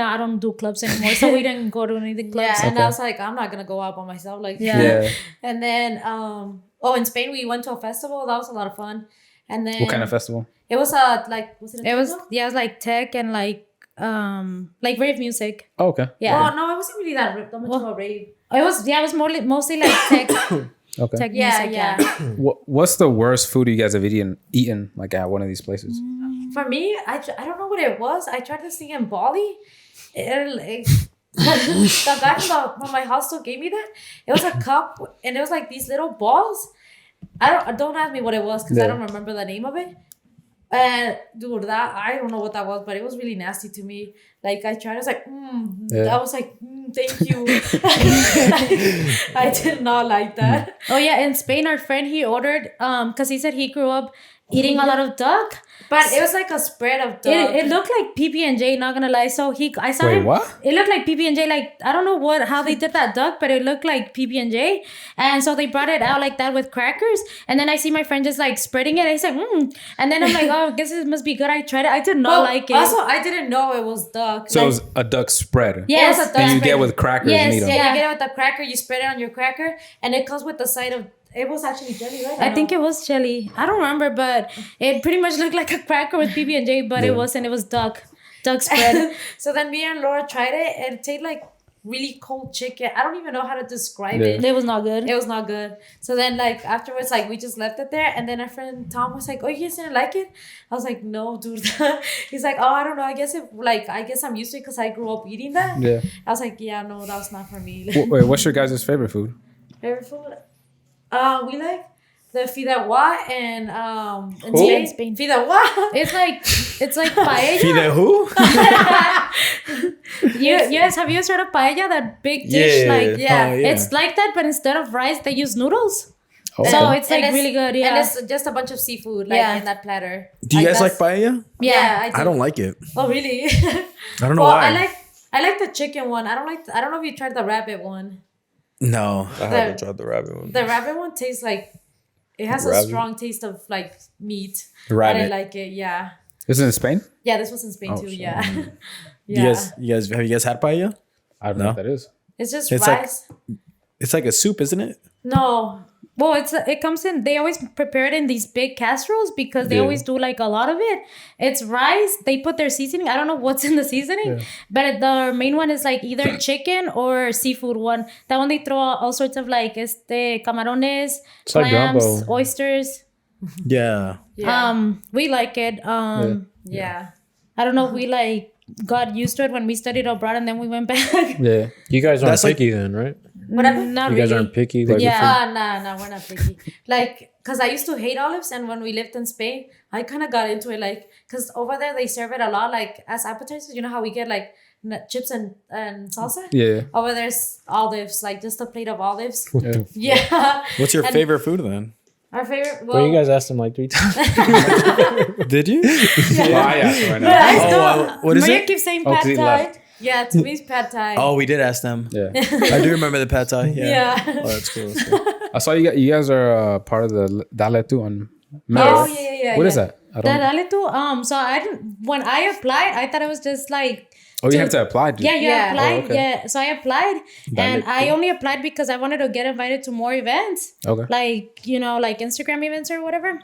no, I don't do clubs anymore. So we didn't go to any of the clubs. yeah, and Okay. I was like, I'm not gonna go out by myself. Like Yeah. Yeah. And then in Spain we went to a festival. That was a lot of fun. And then What kind of festival? it was was it? It was like tech and like rave music. Oh, okay. Yeah. Oh no, it wasn't really that much of a rave. It was mostly like tech Okay. tech Yeah, music. yeah. What's the worst food you guys have eaten like at one of these places? For me, I don't know what it was. I tried this thing in Bali. The guy from my hostel gave me that. It was a cup, and it was like these little balls. Don't ask me what it was, because I Yeah. don't remember the name of it. And dude, I don't know what that was, but it was really nasty to me. Like I tried, I was like, Yeah. I was like, thank you. I did not like that. Oh yeah, in Spain, our friend he ordered because he said he grew up eating a lot of duck. But it was like a spread of duck. It looked like PB&J, not gonna lie. So I saw Wait, him. what? It looked like PB&J. Like I don't know how they did that duck, but it looked like PB&J. And so they brought it out like that with crackers. And then I see my friend just like spreading it. He's like, And then I'm like, oh, I guess it must be good. I tried it. I did not like it. Also, I didn't know it was duck. duck. So Like, it was a duck spread. Yes, it was a duck And you spread. get with crackers and eat them. Yeah, you get it with the cracker. You spread it on your cracker, and it comes with the side of. It was actually jelly, right? I think it was jelly. I don't remember, but it pretty much looked like a cracker with PB&J, but it wasn't. It was duck spread. So then me and Laura tried it, and it tasted like really cold chicken. I don't even know how to describe it. It was not good. It was not good. So then, like, afterwards, like, we just left it there. And then our friend Tom was like, oh, you guys didn't like it? I was like, no, dude. He's like, oh, I don't know. I guess I'm used to it because I grew up eating that. Yeah. I was like, yeah, no, that was not for me. Wait, what's your guys' favorite food? Favorite food? We like the fideuá and In Spain. Fideuá. It's like paella. Fide who? Have you heard of paella? That big dish, Yeah. like Oh, yeah. it's like that, but instead of rice, they use noodles. Okay. So it's like And really good. And Yeah, it's just a bunch of seafood, like, Yeah. in that platter. Do you guys like that's- paella? Yeah, I don't like it. Oh, really? I don't know Well, why. I like the chicken one. I don't know if you tried the rabbit one. No. I haven't tried the rabbit one. The rabbit one tastes like it has a Rabbit? strong taste of like meat. The I rabbit. didn't like it. Yeah, This is in Spain? yeah. This was in Spain too. shit. Yeah, You guys, have you guys had paella? I don't know what that is. It's just It's like- rice. It's like a soup, isn't it? No, well, it comes in. They always prepare it in these big casseroles because they always do like a lot of it. It's rice. They put their seasoning. I don't know what's in the seasoning, but the main one is like either chicken or seafood one. That one they throw all sorts of like camarones, like clams, gumbo. oysters. Yeah. yeah, We like it. yeah. I don't know if we like got used to it when we studied abroad and then we went back. Yeah. You guys aren't That's like- picky then, right? Whatever. Not You guys really. aren't picky. Like Yeah. Nah, we're not picky. Like, cause I used to hate olives, and when we lived in Spain, I kind of got into it. Like, cause over there they serve it a lot, like as appetizers. You know how we get like chips and salsa. Yeah. Over there's olives, like just a plate of olives. Yeah. Yeah. What's your And favorite food then? Our favorite. Well, Well, you guys asked him like 3 times. Did you? Well, I asked right but now. I still. What is Maria it? keeps saying Oh, 'cause pad he thai. left. Yeah, to me it's pad thai. Oh, we did ask them. Yeah. I do remember the pad thai. Yeah. Yeah. Oh, that's cool. That's cool. I saw you guys are part of the Dale too on Meta, Oh right? yeah. What is that? I That don't. dale too. So I didn't. When I applied, I thought it was just like. Oh, you have to apply. Dude. Yeah, you Yeah. applied. Oh, okay. Yeah, so I applied, and I only applied because I wanted to get invited to more events, Okay. like like Instagram events or whatever.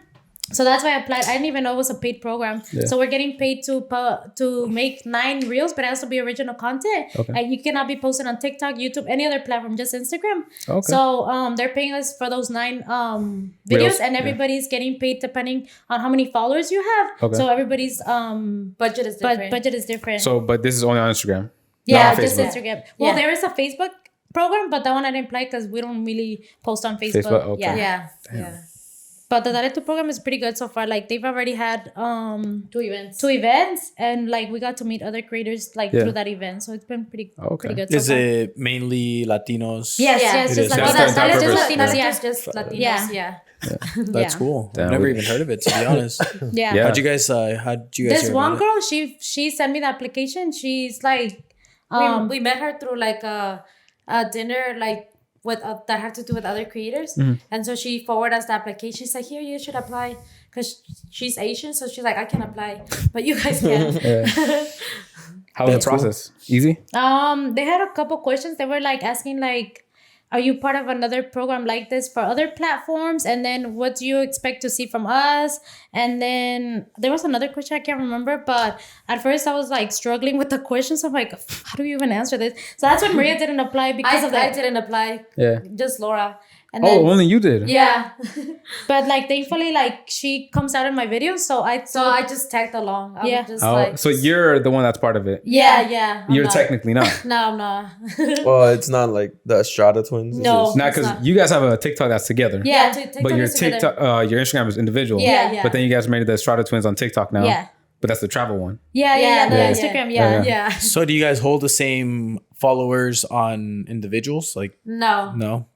So that's why I applied. I didn't even know it was a paid program. Yeah. So we're getting paid to make 9 reels, but it has to be original content. Okay. And you cannot be posted on TikTok, YouTube, any other platform, just Instagram. Okay. So they're paying us for those 9 videos, Reels, and everybody's getting paid depending on how many followers you have. Okay. So everybody's Budget is different. budget is different. So, but this is only on Instagram. Yeah, Not on just Facebook. Instagram. Well, Yeah. there is a Facebook program, but that one I didn't play because we don't really post on Facebook. Facebook, okay. Yeah. yeah. But the Directo program is pretty good so far. Like they've already had 2 events. 2 events, and like we got to meet other creators like Yeah. through that event. So it's been pretty Okay. good. So Is far. it mainly Latinos? Yes, Yeah. yes, It just is. like That's that's the entire just purpose. Latinos. Yeah. Yeah, Just Latinos. Yeah. Yeah. That's Yeah. cool. Damn, I've never we- even heard of it, to be honest. Yeah. Yeah. How'd you guys This hear one about girl, she sent me the application. She's like, We met her through like a dinner like with that had to do with other creators, and so she forwarded us the application. She's like, "Here, you should apply," because she's Asian, so she's like, "I can apply, but you guys can't." How was the process? Easy? They had a couple questions. They were like asking like, are you part of another program like this for other platforms? And then what do you expect to see from us? And then there was another question I can't remember, but at first I was like struggling with the questions. I'm like, how do you even answer this? So that's when Maria didn't apply because of I that. didn't apply. Yeah. Just Laura. And Oh, then, only you did. yeah. But like thankfully like she comes out in my videos, so I just tagged along. I'm Yeah. just Oh, like, so you're the one that's part of it. yeah. I'm You're not. technically not. No, I'm not. Well, it's not like the Estrada Twins. It's No. just- Not It's because not. you guys have a TikTok that's together. Yeah. TikTok But your is together. TikTok, your Instagram is individual. Yeah. But then you guys made the Estrada Twins on TikTok now. Yeah. But that's the travel one. Yeah, the Yeah. Instagram, Yeah. Yeah. So do you guys hold the same followers on individuals? Like, No. no?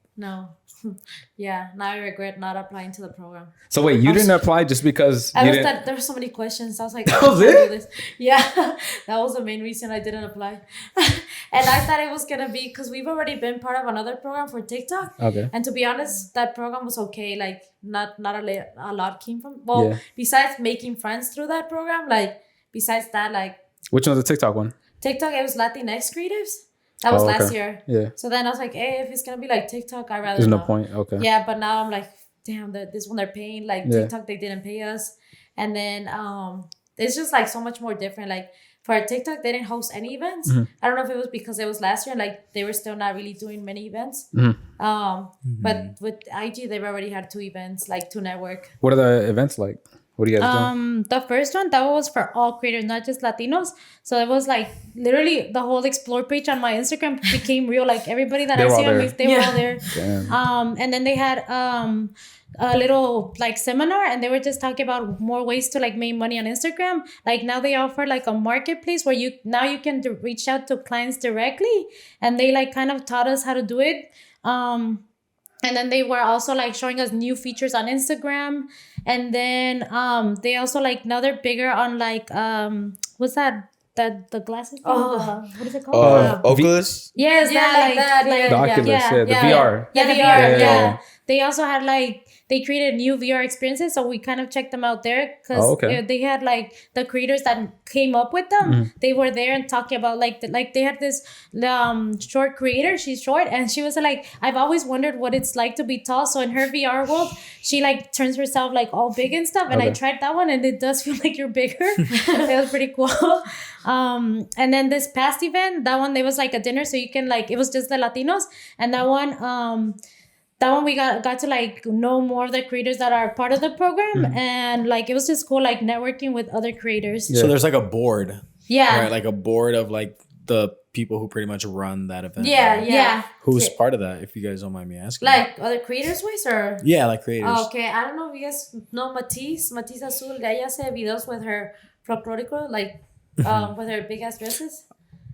Yeah. Now I regret not applying to the program. So wait, you didn't apply just because you didn't. There were so many questions. I was like, That oh, was I can't it? do this. Yeah, that was the main reason I didn't apply. And I thought it was gonna be because we've already been part of another program for TikTok. Okay. And to be honest, that program was okay. Like not a lot came from. Well, Yeah. besides making friends through that program, like besides that, like Which one's the TikTok one? TikTok, it was Latinx creatives. That was last year. Yeah. So then I was like, hey, if it's gonna be like TikTok, I'd rather There's no not. point. Okay. Yeah, but now I'm like, damn, this one they're paying. Like TikTok, they didn't pay us. And then it's just like so much more different. Like for TikTok, they didn't host any events. I don't know if it was because it was last year, like they were still not really doing many events. But with IG, they've already had 2 events, like to network. What are the events like? What do you guys do? The first one, that was for all creators, not just Latinos. So it was like literally the whole explore page on my Instagram became real. Like everybody that They I were see all on there. me, they were all there. Damn. And then they had a little like seminar, and they were just talking about more ways to like make money on Instagram. Like now they offer like a marketplace where you can reach out to clients directly, and they like kind of taught us how to do it. And then they were also like showing us new features on Instagram. And then they also like now they're bigger on like what's that? The glasses? What is it called? Oculus. Yes, Yeah, that, like that, like, yeah. The Oculus, yeah, the VR. Yeah, the VR, Yeah. yeah. They also had like they created new VR experiences, so we kind of checked them out there because they had like the creators that came up with them. They were there and talking about like they had this short creator. She's short, and she was like, I've always wondered what it's like to be tall. So in her VR world, she like turns herself like all big and stuff. And I tried that one, and it does feel like you're bigger. It was pretty cool. And then this past event, that one there was like a dinner, so you can like it was just the Latinos, and that one we got to like know more of the creators that are part of the program, and like it was just cool like networking with other creators. So there's like a board. Yeah. Right? Like a board of like the people who pretty much run that event. Yeah. Who's part of that, if you guys don't mind me asking? Like other creators ways or? Yeah, like creators. Oh, okay, I don't know if you guys know Matisse Azul. Ella hace videos with her folklorico, like with her big ass dresses.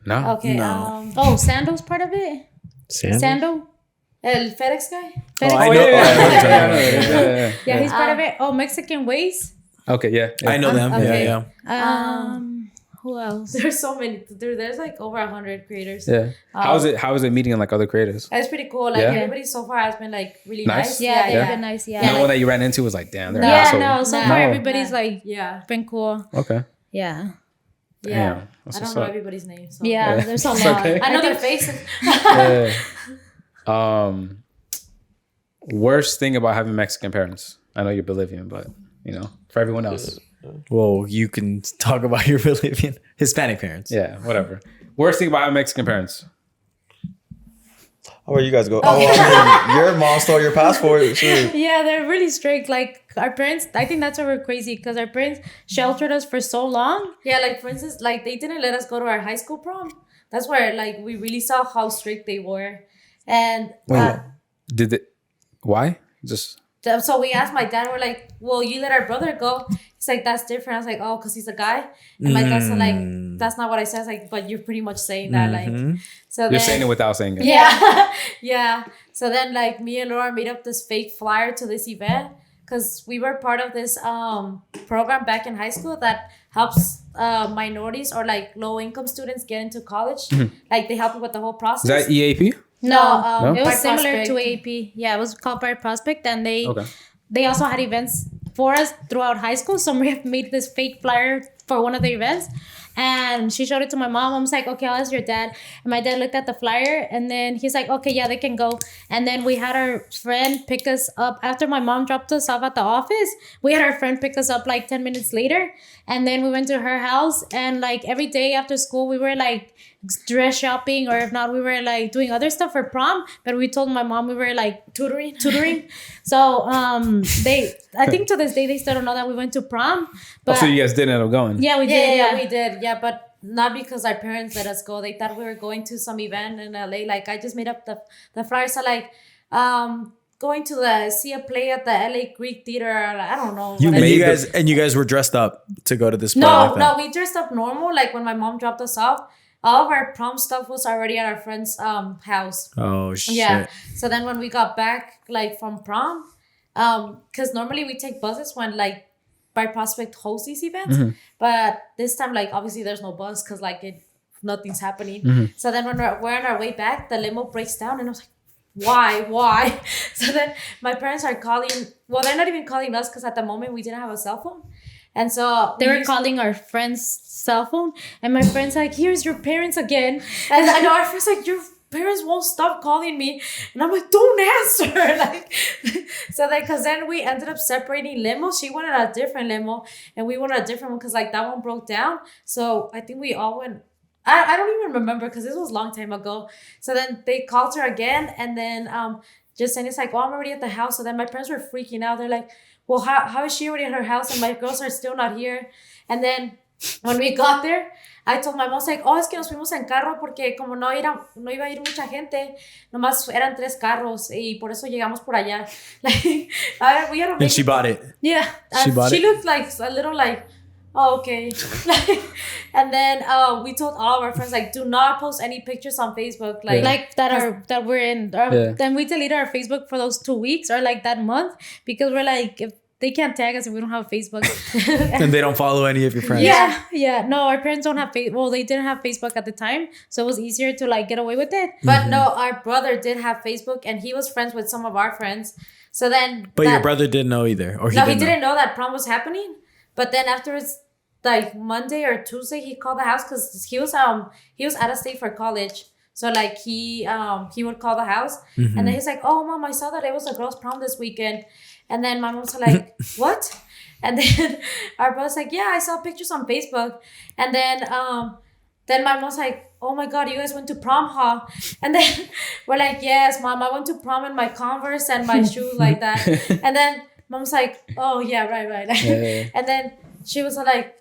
No. Okay. Oh, Sando's part of it. Sando. El FedEx guy. I know. Yeah, he's part of it. Oh, Mexican Ways. Okay, yeah. I know them. Okay. Yeah. Who else? There's so many. There's like over 100 creators. Yeah. How is it meeting like other creators? It's pretty cool. Like everybody so far has been like really nice. Yeah, they've been nice. Yeah. No one that you ran into was like, damn, they're Yeah, an asshole. no. So far, everybody's like Yeah. been cool. Okay. Yeah. Yeah. Damn. That's I what's don't know up. everybody's name. So. Yeah, there's a It's lot. okay. I know their faces. Yeah. Worst thing about having Mexican parents. I know you're Bolivian, but you know, for everyone else. Well, you can talk about your Bolivian, Hispanic parents. Yeah, whatever. Worst thing about having Mexican parents. How about you guys go? Oh, I mean, your mom stole your passport. Shoot. Yeah, they're really strict. Like our parents, I think that's why we're crazy because our parents sheltered us for so long. Yeah, like for instance, like they didn't let us go to our high school prom. That's where like we really saw how strict they were. And Did it? Why? Just so we asked my dad, we're like, well, you let our brother go. He's like, that's different. I was like, oh, because he's a guy. And my dad's like, that's not what I said. I was like, but you're pretty much saying that. Like, so you're saying it without saying it. Yeah. Yeah. So then like me and Laura made up this fake flyer to this event because we were part of this program back in high school that helps minorities or like low income students get into college. Like they help you with the whole process. Is that EAP? No, it was By similar Prospect. to AP. Yeah, it was called by Prospect, and Okay. they also had events for us throughout high school. So we have made this fake flyer for one of the events, and she showed it to my mom. I was like, okay, I'll ask your dad. And my dad looked at the flyer, and then he's like, okay, yeah, they can go. And then we had our friend pick us up after my mom dropped us off at the office. We had our friend pick us up like 10 minutes later, and then we went to her house. And like every day after school, we were like dress shopping, or if not, we were like doing other stuff for prom. But we told my mom we were like tutoring. So I think to this day they still don't know that we went to prom. But So you guys did end up going. yeah, we did. Yeah, we did. Yeah, but not because our parents let us go. They thought we were going to some event in LA. Like I just made up the flyer. So like going to see a play at the LA Greek Theater. I don't know. You guys were dressed up to go to this play. No, we dressed up normal. Like when my mom dropped us off, all of our prom stuff was already at our friend's house. Oh shit. Yeah. So then when we got back like from prom, because normally we take buses when like by Prospect hosts these events, but this time like obviously there's no bus because like nothing's happening. So then when we're on our way back, the limo breaks down, and I was like, why? So then my parents are calling. Well, they're not even calling us because at the moment we didn't have a cell phone. And so They were calling our friend's cell phone, and my friend's like, "Here's your parents again." And I know our friend's like, "Your parents won't stop calling me," and I'm like, "Don't answer!" Like, so then, because then we ended up separating limos. She wanted a different limo, and we wanted a different one because like that one broke down. So I think we all went. I don't even remember because this was a long time ago. So then they called her again, and then just saying it's like, "Oh, I'm already at the house." So then my parents were freaking out. They're like, "Well, how is she already at her house and my girls are still not here?" And then when we got there, I told my mom, like, "Oh, es que nos fuimos en carro porque como no iba a ir mucha gente, nomás eran 3 carros y por eso llegamos por allá." Like, we had to make And she bought it. Yeah, She looked like a little like, "Oh, okay." And then we told all of our friends like, "Do not post any pictures on Facebook." Like that we're in. Then we deleted our Facebook for those 2 weeks or like that month because we're like, if they can't tag us if we don't have Facebook. And they don't follow any of your friends. Yeah. No, our parents don't have Facebook. Well, they didn't have Facebook at the time, so it was easier to like get away with it. But no, our brother did have Facebook, and he was friends with some of our friends. So then, But your brother didn't know either, or he didn't know that prom was happening. But then afterwards, like Monday or Tuesday, he called the house because he was out of state for college. So like he would call the house, and then he's like, "Oh, Mom, I saw that it was a girls' prom this weekend." And then my mom's like, "What?" And then our brother's like, "Yeah, I saw pictures on Facebook." And then my mom's like, "Oh my God, you guys went to prom, huh?" And then we're like, "Yes, Mom, I went to prom in my Converse and my shoes like that." And then mom's like, "Oh yeah, right." And then she was like,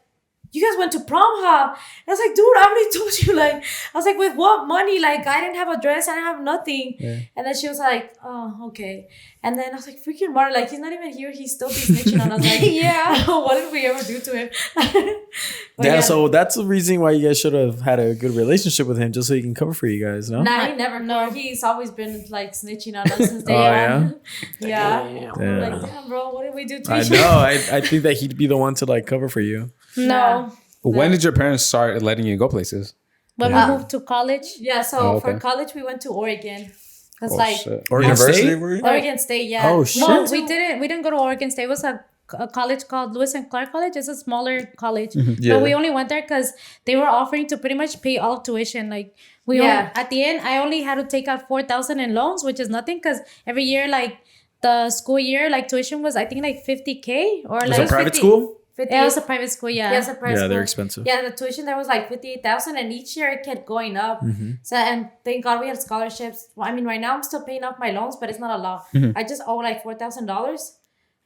"You guys went to prom, huh?" And I was like, "Dude, I already told you." Like, I was like, "With what money? Like, I didn't have a dress. I didn't have nothing." Yeah. And then she was like, "Oh, okay." And then I was like, freaking Marta, like, he's not even here. He's still be snitching on us. Like, yeah, what did we ever do to him? So that's the reason why you guys should have had a good relationship with him, just so he can cover for you guys, no? Nah, he never. No, he's always been, like, snitching on us since day one. Yeah? Yeah. Like, damn, bro, what did we do to you? I know. I think that he'd be the one to, like, cover for you. No. When did your parents start letting you go places? When we moved to college. Yeah, so for college, we went to Oregon. Because Oregon State? Oregon State, yeah. Oh, shit. No, we didn't go to Oregon State. It was a college called Lewis and Clark College. It's a smaller college. Yeah. But we only went there because they were offering to pretty much pay all of tuition. Like at the end, I only had to take out $4,000 in loans, which is nothing because every year, like the school year, like tuition was I think like $50,000 or like a private school? Yeah, it was a private school, yeah. Yeah, it's a private school. They're expensive. Yeah, the tuition there was like $58,000, and each year it kept going up. So, and thank God we had scholarships. Well, I mean, right now I'm still paying off my loans, but it's not a lot. I just owe like $4,000.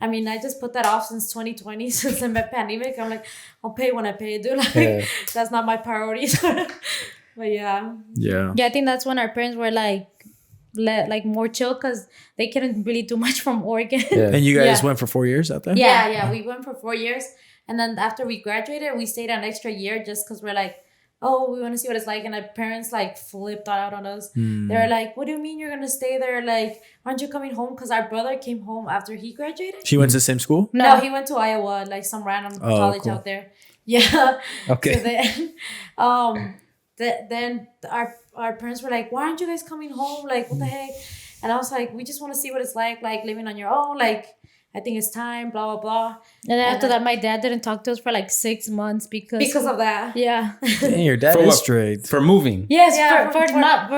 I mean, I just put that off since 2020, since the pandemic. I'm like, I'll pay when I pay, dude. Like, that's not my priorities. But yeah. Yeah. Yeah, I think that's when our parents were like more chill because they couldn't really do much from Oregon. Yeah. And you guys went for 4 years out there? Yeah, we went for 4 years. And then after we graduated, we stayed an extra year just because we're like, oh, we want to see what it's like. And our parents like flipped out on us. They were like, what do you mean you're going to stay there? Like, aren't you coming home? Because our brother came home after he graduated. She went to the same school? No, he went to Iowa, like some random college out there. Yeah. Okay. So then our parents were like, why aren't you guys coming home? Like, what the heck? And I was like, we just want to see what it's like living on your own. Like, I think it's time, blah, blah, blah. And then after that, my dad didn't talk to us for like 6 months because of that. Yeah. Dang, your dad is straight. For moving. Yes, yeah, for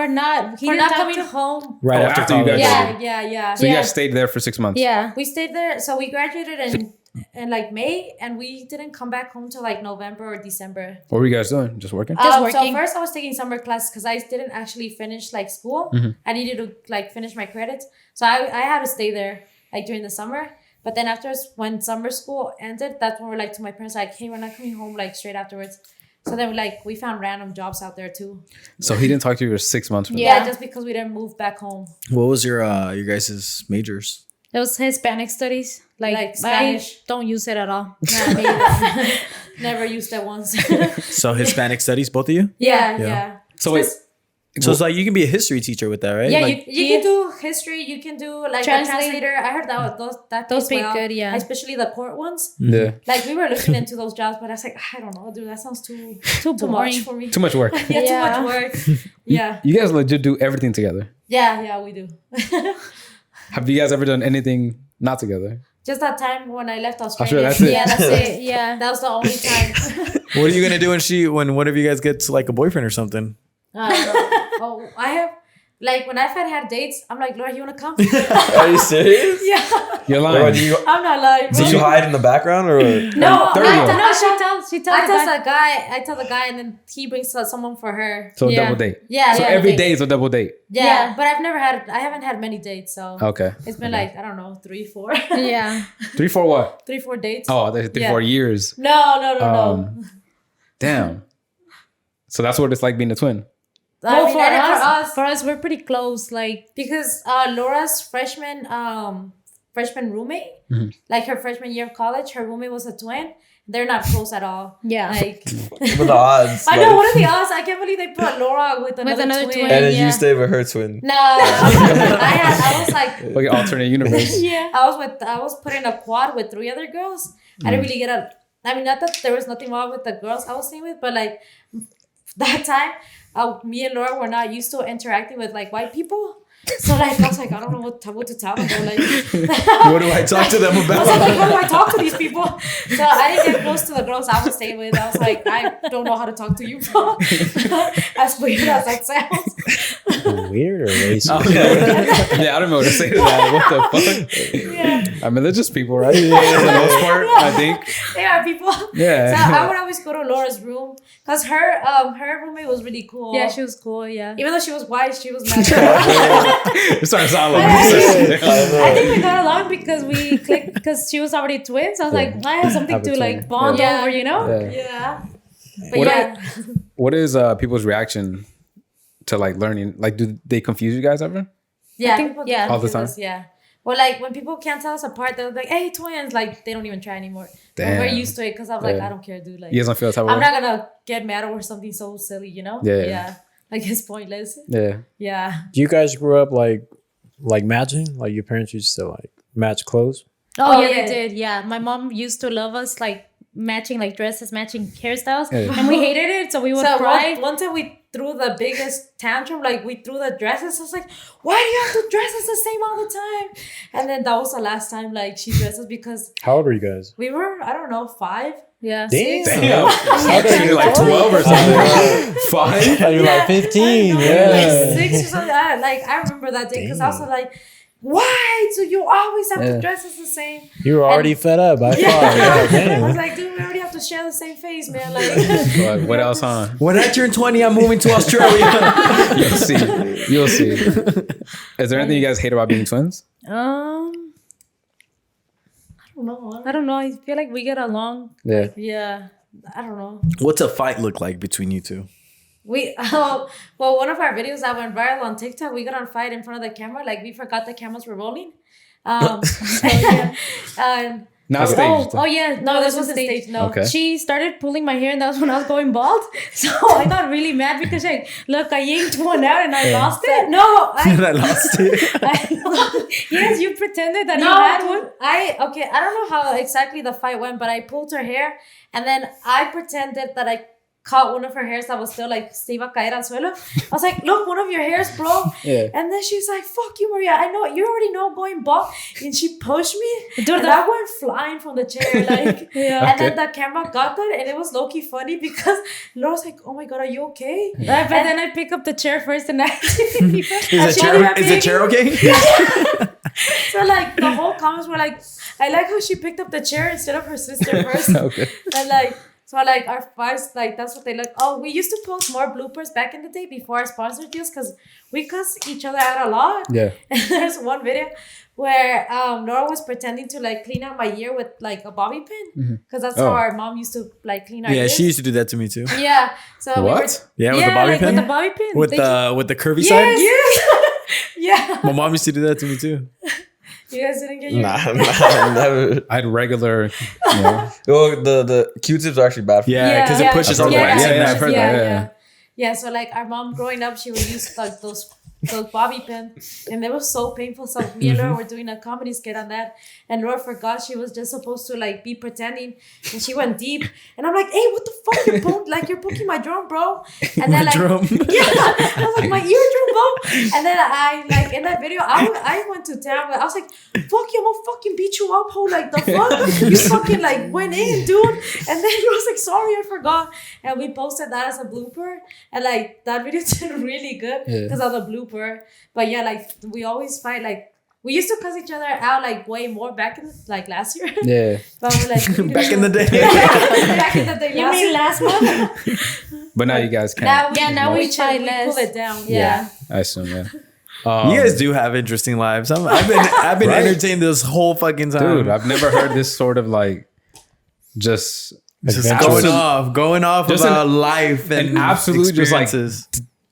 not coming home. Right after you guys. Yeah. So you guys stayed there for 6 months. Yeah. We stayed there. So we graduated in like May, and we didn't come back home till like November or December. What were you guys doing? Just working? Just working. So first I was taking summer classes because I didn't actually finish like school. I needed to like finish my credits. So I had to stay there like during the summer. But then afterwards, when summer school ended, that's when we're like to my parents like, hey, we're not coming home like straight afterwards. So then we found random jobs out there too. So he didn't talk to you for 6 months? Yeah, just because we didn't move back home. What was your guys' majors? It was Hispanic studies. Like Spanish. I don't use it at all. Nah, me either. Never used it once. So Hispanic studies, both of you? Yeah. So wait. So it's like you can be a history teacher with that, right? Yeah, like, you can do history. You can do like a translator. I heard those pay good, yeah. Especially the court ones. Yeah. Like we were looking into those jobs, but I was like, I don't know, dude. That sounds too much for me. Too much work. Too much work. Yeah. You guys legit do everything together. Yeah, we do. Have you guys ever done anything not together? Just that time when I left sure Australia. that's it. Yeah, that's it. Yeah. That was the only time. What are you gonna do when one of you guys gets like a boyfriend or something? Oh, I have like when I've had dates, I'm like, Laura, you wanna come? Are you serious? Yeah, You're Bro, lying. I'm not lying. do you hide in the background or? No, Third one. No, she tells I tell the guy, and then he brings someone for her. So Yeah. double date. Yeah, So yeah, every date. day is a double date. Yeah, but I haven't had many dates, so Okay. it's been like I don't know 3, 4, Yeah. 3, 4 what? 3, 4 dates. Oh, there's 3, Yeah. 4 years. No. Damn. So that's what it's like being a twin. I mean, for and us, for us, we're pretty close. Like, because Laura's freshman roommate, like her freshman year of college, her roommate was a twin. They're not close at all. yeah. Like What are the odds? I know, what are the odds? I can't believe they put Laura with another another twin. twin. And then Yeah. you stay with her twin. No, I was like, Like alternate universe. Yeah. I was put in a quad with 3 other girls. I didn't really I mean, not that there was nothing wrong with the girls I was staying with, but like that time, me and Laura were not used to interacting with like white people. So like I was like, I don't know what to tell them. They're like, What do I talk to them I was about? like, how do I talk to these people? So I didn't get close to the girls I was staying with. I was like, I don't know how to talk to you. As weird as that sounds. Weird or racist? Yeah, I don't know what to say to that. What the fuck? Yeah, I mean, they're just people, right? For the most part, I think. they are people. Yeah. So I would always go to Laura's room because her roommate was really cool. Yeah, she was cool. Yeah. Even though she was white, she was mad. It's starting to sound like I racist. I think we got along because we clicked because she was already twins. I was like, I have something to like bond Yeah. over, you know? Yeah. Yeah. But What- yeah. What is people's reaction to like learning? Like, do they confuse you guys ever? Yeah. think- People yeah. do All the confuse time? us, yeah. Well, like when people can't tell us apart, they're like, "Hey, twins!" Like they don't even try anymore. Damn. We're used to it because I'm like, Yeah. I don't care, dude. Like You guys don't feel that type of I'm way? not gonna get mad over something so silly, you know? Yeah. Yeah. Like it's pointless. Yeah. Yeah. Do you guys grew up like matching? Like your parents used to like match clothes? Oh, yeah, yeah. they did. Yeah. My mom used to love us like matching like dresses, matching hairstyles. Yeah. And we hated it. So we would So cry. one time we threw the biggest tantrum, like we threw the dresses. I was like, why do you have to dress us the same all the time? And then that was the last time like she dressed us because How old were you guys? we were, I don't know, 5. Yeah. Damn. I thought you were like 12 or something. 5? You're like 15. Like Yeah. 6 or something. I remember that day because I was like, why do you always have to dress us the same? You were already fed up by far. Yeah, I was damn. like, dude, we already have to share the same face, man. Like, Like, what else, huh? When I turn 20, I'm moving to Australia. You'll see. You'll see. Is there anything you guys hate about being twins? I don't know. I feel like we get along. Yeah. yeah, I don't know. What's a fight look like between you two? Well, one of our videos that went viral on TikTok, we got on fight in front of the camera. Like we forgot the cameras were rolling. So, yeah. Not staged. Oh yeah. No, this was wasn't staged. No. Okay. She started pulling my hair, and that was when I was going bald. So I got really mad because like, look, I yanked one out and I lost it. No, I lost it. Yes, you pretended that no, you had one. I don't know how exactly the fight went, but I pulled her hair and then I pretended that I caught one of her hairs that was still like se iba a caer al suelo. I was like, look, one of your hairs broke. Yeah. And then she's like, fuck you, Maria. I know, you already know I'm going bald. And she pushed me. Dude, and I went flying from the chair. Like, Yeah. And then the camera got that and it was low-key funny because Laura's like, oh my God, are you okay? But then I pick up the chair first and I Is the chair okay? So like the whole comments were like, I like how she picked up the chair instead of her sister first. Okay. And like, so like our fights, like that's what they look. Oh, we used to post more bloopers back in the day before our sponsor deals because we cuss each other out a lot. Yeah. And there's one video where Nora was pretending to like clean out my ear with like a bobby pin because that's how our mom used to like clean our Yeah, ears. she used to do that to me too. Yeah. So What? Yeah, with the bobby like pin? with the bobby pin. With the curvy side? Yes. Yeah. My mom used to do that to me too. You guys didn't get your Nah, never. I had regular, you know. Oh, the Q-tips are actually bad for you. Yeah, because it pushes I've all heard the that. wax in Yeah, there. I've heard that, yeah. Yeah, so like our mom growing up, she would use like those those bobby pins, and they were so painful. So me and Laura were doing a comedy skit on that, and Laura forgot she was just supposed to like be pretending, and she went deep, and I'm like, hey, what the fuck, you're poking my drum, bro, and then like, drum. yeah, I was like, my eardrum, bro, and then I like in that video, I went to town, but I was like, fuck you, I'm gonna fucking beat you up, ho, like the fuck, you fucking like went in, dude, and then he was like, sorry, I forgot, and we posted that as a blooper, and like that video did really good because of the blooper. But yeah, like we always fight. Like we used to cuss each other out like way more back in like last year. Yeah. But we're like Back in the day. back in the day. You mean last month? But now you guys can't. Now we we try pull less. it down. Yeah. I assume, yeah. You guys do have interesting lives. I've been Right? entertained this whole fucking time. Dude, I've never heard this sort of like just Just going off Just about life and an absolute just like experiences.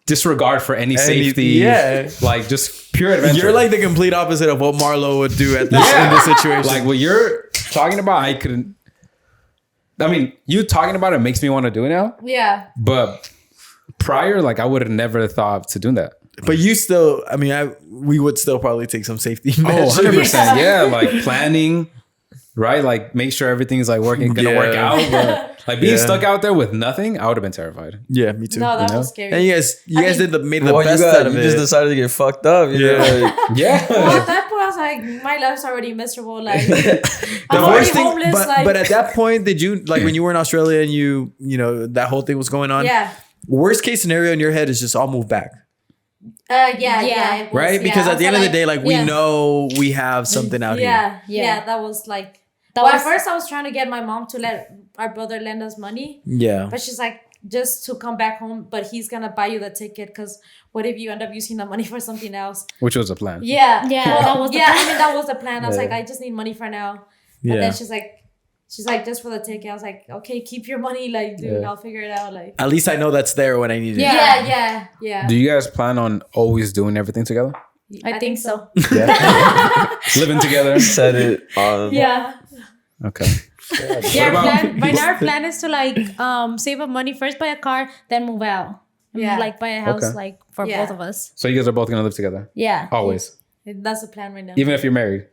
disregard for any Any- safety. yeah. Like just pure adventure. You're like the complete opposite of what Marlo would do at this in this situation. like what you're talking about, I couldn't. I mean, you talking about it makes me want to do it now. Yeah. But prior, like I would have never thought to do that. But you still, I mean, we would still probably take some safety measures. 100%. Yeah, like planning, right? Like make sure everything's like gonna work Yeah. out. But like being Yeah. stuck out there with nothing, I would have been terrified. Yeah, me too. No, that know? was scary. And you guys made the Well, best you out of you it. just decided to get fucked up. You know, like, Yeah. Well, at that point, I was like, my life's already miserable. Like, The I'm already worst thing, homeless. but at that point, did you like when you were in Australia and you know that whole thing was going on? yeah. Worst case scenario in your head is just I'll move back, Yeah. it was, right? Because yeah. at the So, end of the day, like we yeah. know we have something out here. Yeah, that was like. That Well, was- at first I was trying to get my mom to let our brother lend us money, Yeah. but she's like, just to come back home, but he's gonna buy you the ticket because what if you end up using the money for something else? Which was a plan. Yeah, Yeah, that was the yeah. plan. I mean, that was the plan. I was Yeah. like, I just need money for now. And Yeah. then she's like, just for the ticket. I was like, okay, keep your money, like, dude, Yeah. I'll figure it out. Like, At least I know that's there when I need it. yeah. Do you guys plan on always doing everything together? I think so. Living together? set it on. Yeah. Okay. Yeah, about- our plan is to like save up money, first buy a car, then move out. And Yeah. like buy a house Okay. like for Yeah. both of us. So you guys are both gonna live together? Yeah. Always. That's the plan right now. Even if you're married.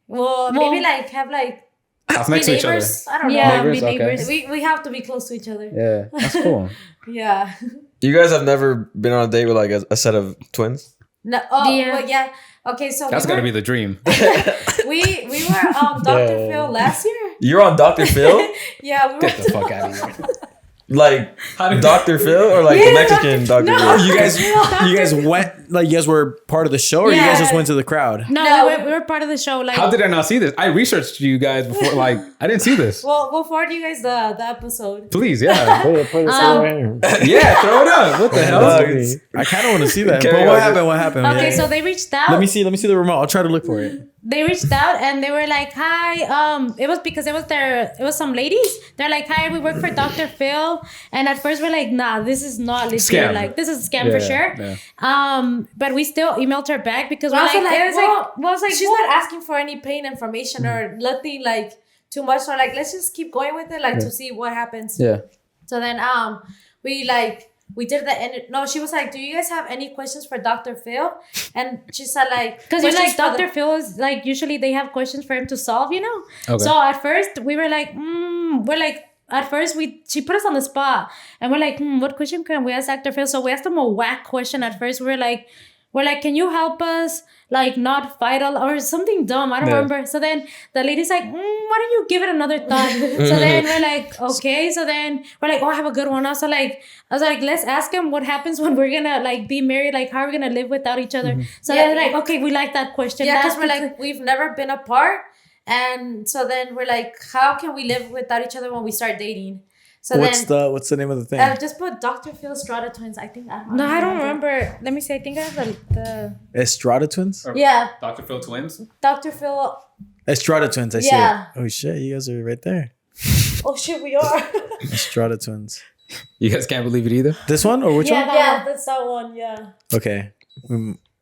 Well, maybe like have like House next to each other. neighbors. I don't know. Yeah, Neighbors, be okay. neighbors. We have to be close to each other. Yeah. That's cool. Yeah. You guys have never been on a date with like a set of twins? No. Oh, Yeah. well, yeah. Okay, so That's we gotta were, be the dream. we were Dr. Phil last year. You're on Dr. Phil? Yeah, we were. Get the fuck out of here. Like Dr. Phil or like the Mexican Dr. No. Phil? You guys went like you guys were part of the show, or you guys Yeah. just went to the crowd? No, No. we were part of the show. Like How did I not see this? I researched you guys before. Like, I didn't see this. Well, we'll forward you guys the episode. Please, yeah. Put it right here. Yeah, throw it up. What the hell? I kind of want to see that. Carry But what on. happened? What happened? okay, Yeah. so they reached out. Let me see the remote. I'll try to look for it. They reached out and they were like, "Hi." It was because it was some ladies. They're like, "Hi, we work for Dr. Phil." And at first we're like, "Nah, this is not legit. Scam. Like, this is a scam for Yeah, sure." yeah. But we still emailed her back because Well, we're also, like, like, it was well, like, was like, She's what? not asking for any pain information or nothing like too much. So like, let's just keep going with it, like to see what happens. Yeah. So then we did the end. No, she was like, "Do you guys have any questions for Dr. Phil?" And she said like, Because you're like, questions for Dr. Phil is like, usually they have questions for him to solve, you know? Okay. So at first we were like, at first she put us on the spot and we're like, what question can we ask Dr. Phil? So we asked him a whack question at first. We're like, can you help us like not fight or something dumb? I don't remember. So then the lady's like, why don't you give it another thought? So then we're like, okay. So then we're like, oh, I have a good one. I was like, let's ask him what happens when we're gonna like be married. Like, how are we gonna live without each other? So Yeah. then they're like, okay, we like that question. Yeah, because That's we're like, we've never been apart. And so then we're like, how can we live without each other when we start dating? So What's then the name of the thing? just put Dr. Phil Estrada Twins. I think No, I don't remember. Let me see. I think I have the Estrada Twins. Yeah, Dr. Phil Twins? Dr. Phil. Estrada Twins. I see Yeah. it. Oh shit, you guys are right there. Oh shit, we are. Estrada Twins. You guys can't believe it either? This one or which one? Yeah, that's that one. Yeah. Okay.